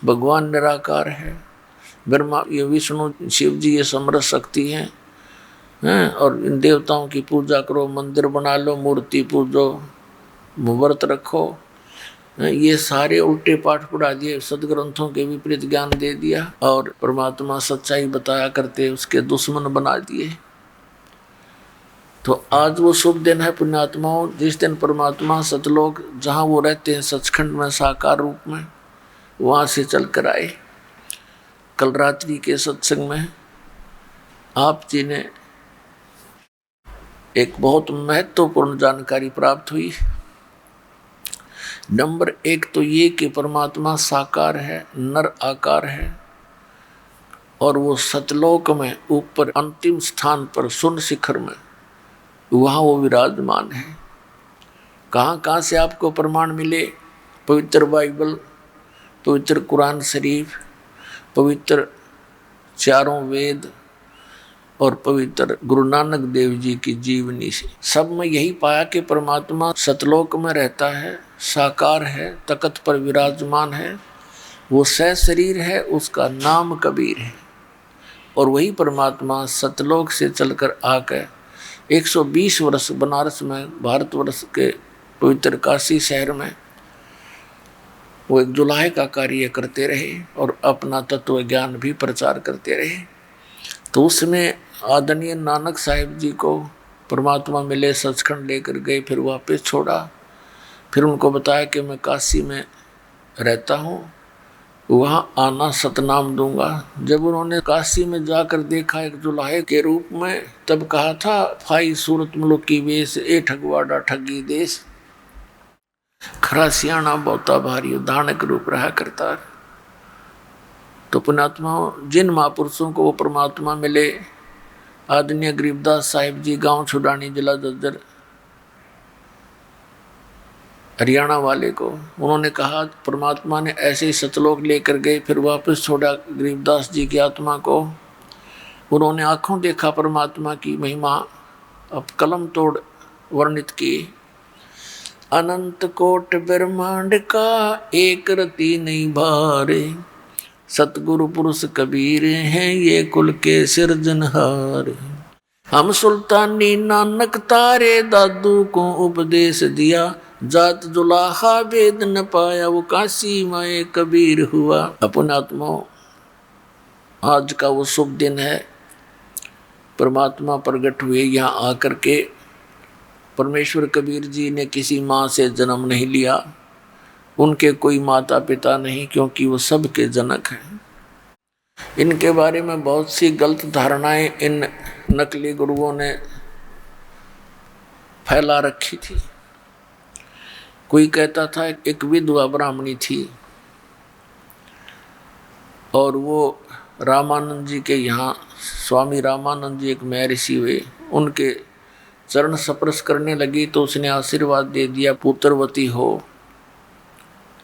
भगवान निराकार है, ब्रह्मा ये विष्णु शिव जी ये समरस शक्ति हैं, और इन देवताओं की पूजा करो, मंदिर बना लो, मूर्ति पूजो, व्रत रखो। ये सारे उल्टे पाठ पढ़ा दिए, सदग्रंथों के विपरीत ज्ञान दे दिया और परमात्मा सच्चाई बताया करते उसके दुश्मन बना दिए। तो आज वो शुभ दिन है पुण्यात्माओं, जिस दिन परमात्मा सतलोक जहाँ वो रहते हैं सचखंड में साकार रूप में, वहाँ से चल कर आए। कल रात्रि के सत्संग में आप जी ने एक बहुत महत्वपूर्ण जानकारी प्राप्त हुई। नंबर 1 तो ये कि परमात्मा साकार है, नर आकार है, और वो सतलोक में ऊपर अंतिम स्थान पर सुन शिखर में वहाँ वो विराजमान है। कहाँ कहाँ से आपको प्रमाण मिले? पवित्र बाइबल, पवित्र कुरान शरीफ, पवित्र चारों वेद और पवित्र गुरु नानक देव जी की जीवनी से सब में यही पाया कि परमात्मा सतलोक में रहता है, साकार है, तख्त पर विराजमान है, वो सशरीर है, उसका नाम कबीर है। और वही परमात्मा सतलोक से चलकर आकर 120 वर्ष बनारस में, भारतवर्ष के पवित्र काशी शहर में वो एक जुलाहे का कार्य करते रहे और अपना तत्व ज्ञान भी प्रचार करते रहे। तो उसमें आदरणीय नानक साहिब जी को परमात्मा मिले, सचखंड लेकर गए, फिर वापस छोड़ा। फिर उनको बताया कि मैं काशी में रहता हूँ, वहाँ आना सतनाम दूंगा। जब उन्होंने काशी में जाकर देखा एक जुलाहे के रूप में, तब कहा था फाई सूरत मुल्क की वेश, ए ठगवाड़ा ठगी देश, खरा सियाणा बहुता भारी उदाहरणक रूप रहा करता। तो पुण्यात्मा जिन महापुरुषों को वो परमात्मा मिले, आदरणीय गरीबदास साहिब जी गांव छुडानी जिला जज्जर हरियाणा वाले को, उन्होंने कहा परमात्मा ने ऐसे ही सतलोक लेकर गए, फिर वापस छोड़ा गरीबदास जी की आत्मा को। उन्होंने आंखों देखा परमात्मा की महिमा, अब कलम तोड़ वर्णित की। अनंत कोट ब्रह्मांड का एक रति नहीं भारे, सतगुरु पुरुष कबीर हैं ये कुल के सिरजनहार। हम सुल्तानी नानक तारे दादू को उपदेश दिया, जात जुलाहा वेद न पाया वो काशी माए कबीर हुआ। अपन आत्मा आज का वो शुभ दिन है, परमात्मा प्रकट हुए यहाँ आकर के। परमेश्वर कबीर जी ने किसी माँ से जन्म नहीं लिया, उनके कोई माता पिता नहीं, क्योंकि वो सबके जनक हैं। इनके बारे में बहुत सी गलत धारणाएं इन नकली गुरुओं ने फैला रखी थी। कोई कहता था एक विधवा ब्राह्मणी थी और वो रामानंद जी के यहाँ, स्वामी रामानंद जी एक महर्षि हुए, उनके चरण स्पर्श करने लगी तो उसने आशीर्वाद दे दिया पुत्रवती हो।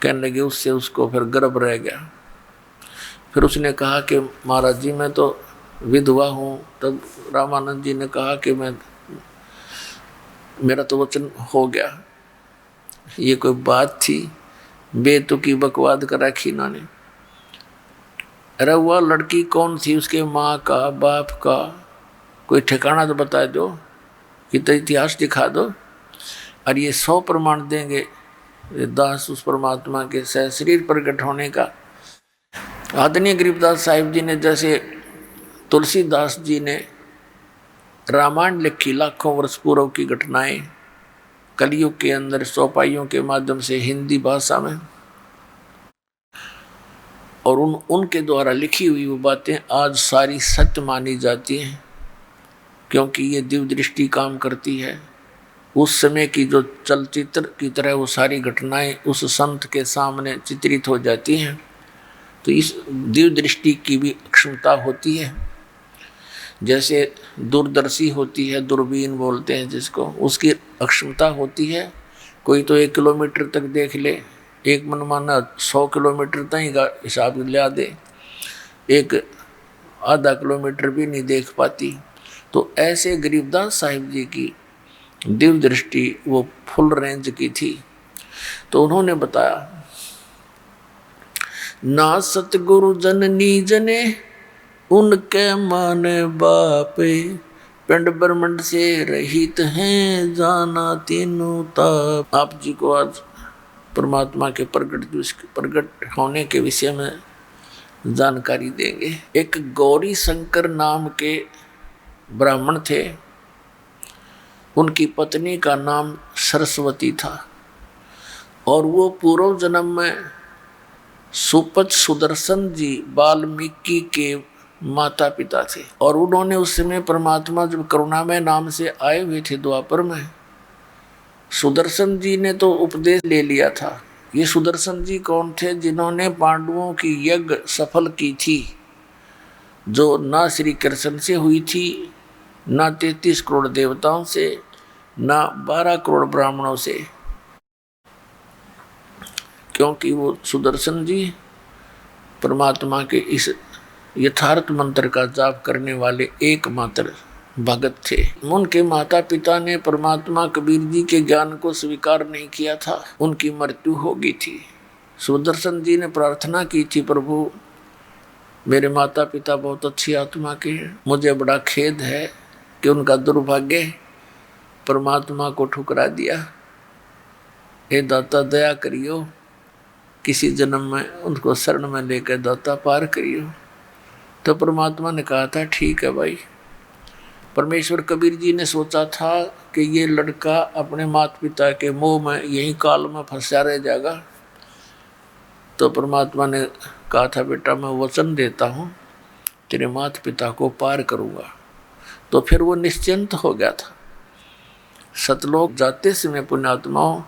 कहने लगे, उससे उसको फिर गर्भ रह गया। फिर उसने कहा कि महाराज जी मैं तो विधवा हूँ। तब रामानंद जी ने कहा कि मेरा तो वचन हो गया। ये कोई बात थी? बेतुकी बकवाद कर रखी इन्होंने। अरे वह लड़की कौन थी, उसके माँ का बाप का कोई ठिकाना तो बता दो, कि तो इतिहास दिखा दो। और ये 100 प्रमाण देंगे दास उस परमात्मा के सहशरीर प्रकट होने का। आदरणीय गरीबदास साहिब जी ने, जैसे तुलसीदास जी ने रामायण लिखी, लाखों वर्ष पूर्व की घटनाएं कलयुग के अंदर चौपाइयों के माध्यम से हिंदी भाषा में, और उनके द्वारा लिखी हुई वो बातें आज सारी सत्य मानी जाती हैं, क्योंकि ये दिव्य दृष्टि काम करती है। उस समय की जो चलचित्र की तरह वो सारी घटनाएं उस संत के सामने चित्रित हो जाती हैं। तो इस दिव्य दृष्टि की भी क्षमता होती है। जैसे दूरदर्शी होती है, दूरबीन बोलते हैं जिसको, उसकी अक्षमता होती है। कोई तो 1 किलोमीटर तक देख ले, एक मनमाना 100 किलोमीटर तक का हिसाब ले दे, एक आधा किलोमीटर भी नहीं देख पाती। तो ऐसे गरीबदास साहिब जी की दिव्य दृष्टि वो फुल रेंज की थी। तो उन्होंने बताया, ना सतगुरु जननी जने उनके माने बापे, पिंड ब्रह्मंड से रहित हैं जाना तीनों ताप। आप जी को आज परमात्मा के प्रकट होने के विषय में जानकारी देंगे। एक गौरी शंकर नाम के ब्राह्मण थे, उनकी पत्नी का नाम सरस्वती था, और वो पूर्व जन्म में सुपत सुदर्शन जी वाल्मीकि के माता पिता थे। और उन्होंने उस समय परमात्मा जब करुणामय नाम से आए हुए थे द्वापर में, सुदर्शन जी ने तो उपदेश ले लिया था। ये सुदर्शन जी कौन थे? जिन्होंने पांडवों की यज्ञ सफल की थी, जो ना श्री कृष्ण से हुई थी, ना 33 करोड़ देवताओं से, ना 12 करोड़ ब्राह्मणों से, क्योंकि वो सुदर्शन जी परमात्मा के इस यथार्थ मंत्र का जाप करने वाले एकमात्र भगत थे। उनके माता पिता ने परमात्मा कबीर जी के ज्ञान को स्वीकार नहीं किया था, उनकी मृत्यु हो गई थी। सुदर्शन जी ने प्रार्थना की थी, प्रभु मेरे माता पिता बहुत अच्छी आत्मा के हैं, मुझे बड़ा खेद है कि उनका दुर्भाग्य परमात्मा को ठुकरा दिया। हे दाता दया करियो, किसी जन्म में उनको शरण में लेकर दाता पार करियो। तो परमात्मा ने कहा था ठीक है भाई। परमेश्वर कबीर जी ने सोचा था कि ये लड़का अपने माता पिता के मोह में यही काल में फंसा रह जाएगा। तो परमात्मा ने कहा था बेटा मैं वचन देता हूँ तेरे माता पिता को पार करूँगा। तो फिर वो निश्चिंत हो गया था। सतलोक जाते समय पुण्यात्माओं,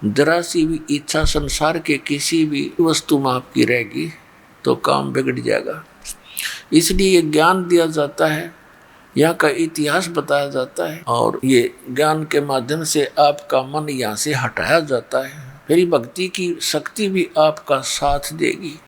जरा सी भी इच्छा संसार के किसी भी वस्तु में आपकी रहेगी तो काम बिगड़ जाएगा। इसलिए ये ज्ञान दिया जाता है, यहाँ का इतिहास बताया जाता है, और ये ज्ञान के माध्यम से आपका मन यहाँ से हटाया जाता है। फिर भक्ति की शक्ति भी आपका साथ देगी।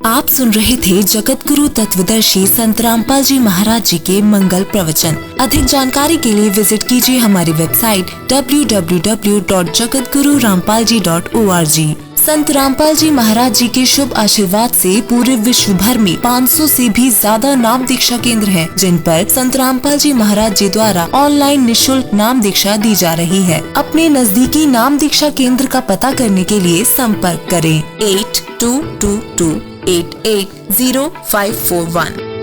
आप सुन रहे थे जगत गुरु तत्वदर्शी संत रामपाल जी महाराज जी के मंगल प्रवचन। अधिक जानकारी के लिए विजिट कीजिए हमारी वेबसाइट www.jagatgururampalji.org। संत रामपाल जी महाराज जी के शुभ आशीर्वाद से पूरे विश्व भर में 500 से भी ज्यादा नाम दीक्षा केंद्र हैं, जिन पर संत रामपाल जी महाराज जी द्वारा ऑनलाइन निःशुल्क नाम दीक्षा दी जा रही है। अपने नजदीकी नाम दीक्षा केंद्र का पता करने के लिए संपर्क करें 8222880541।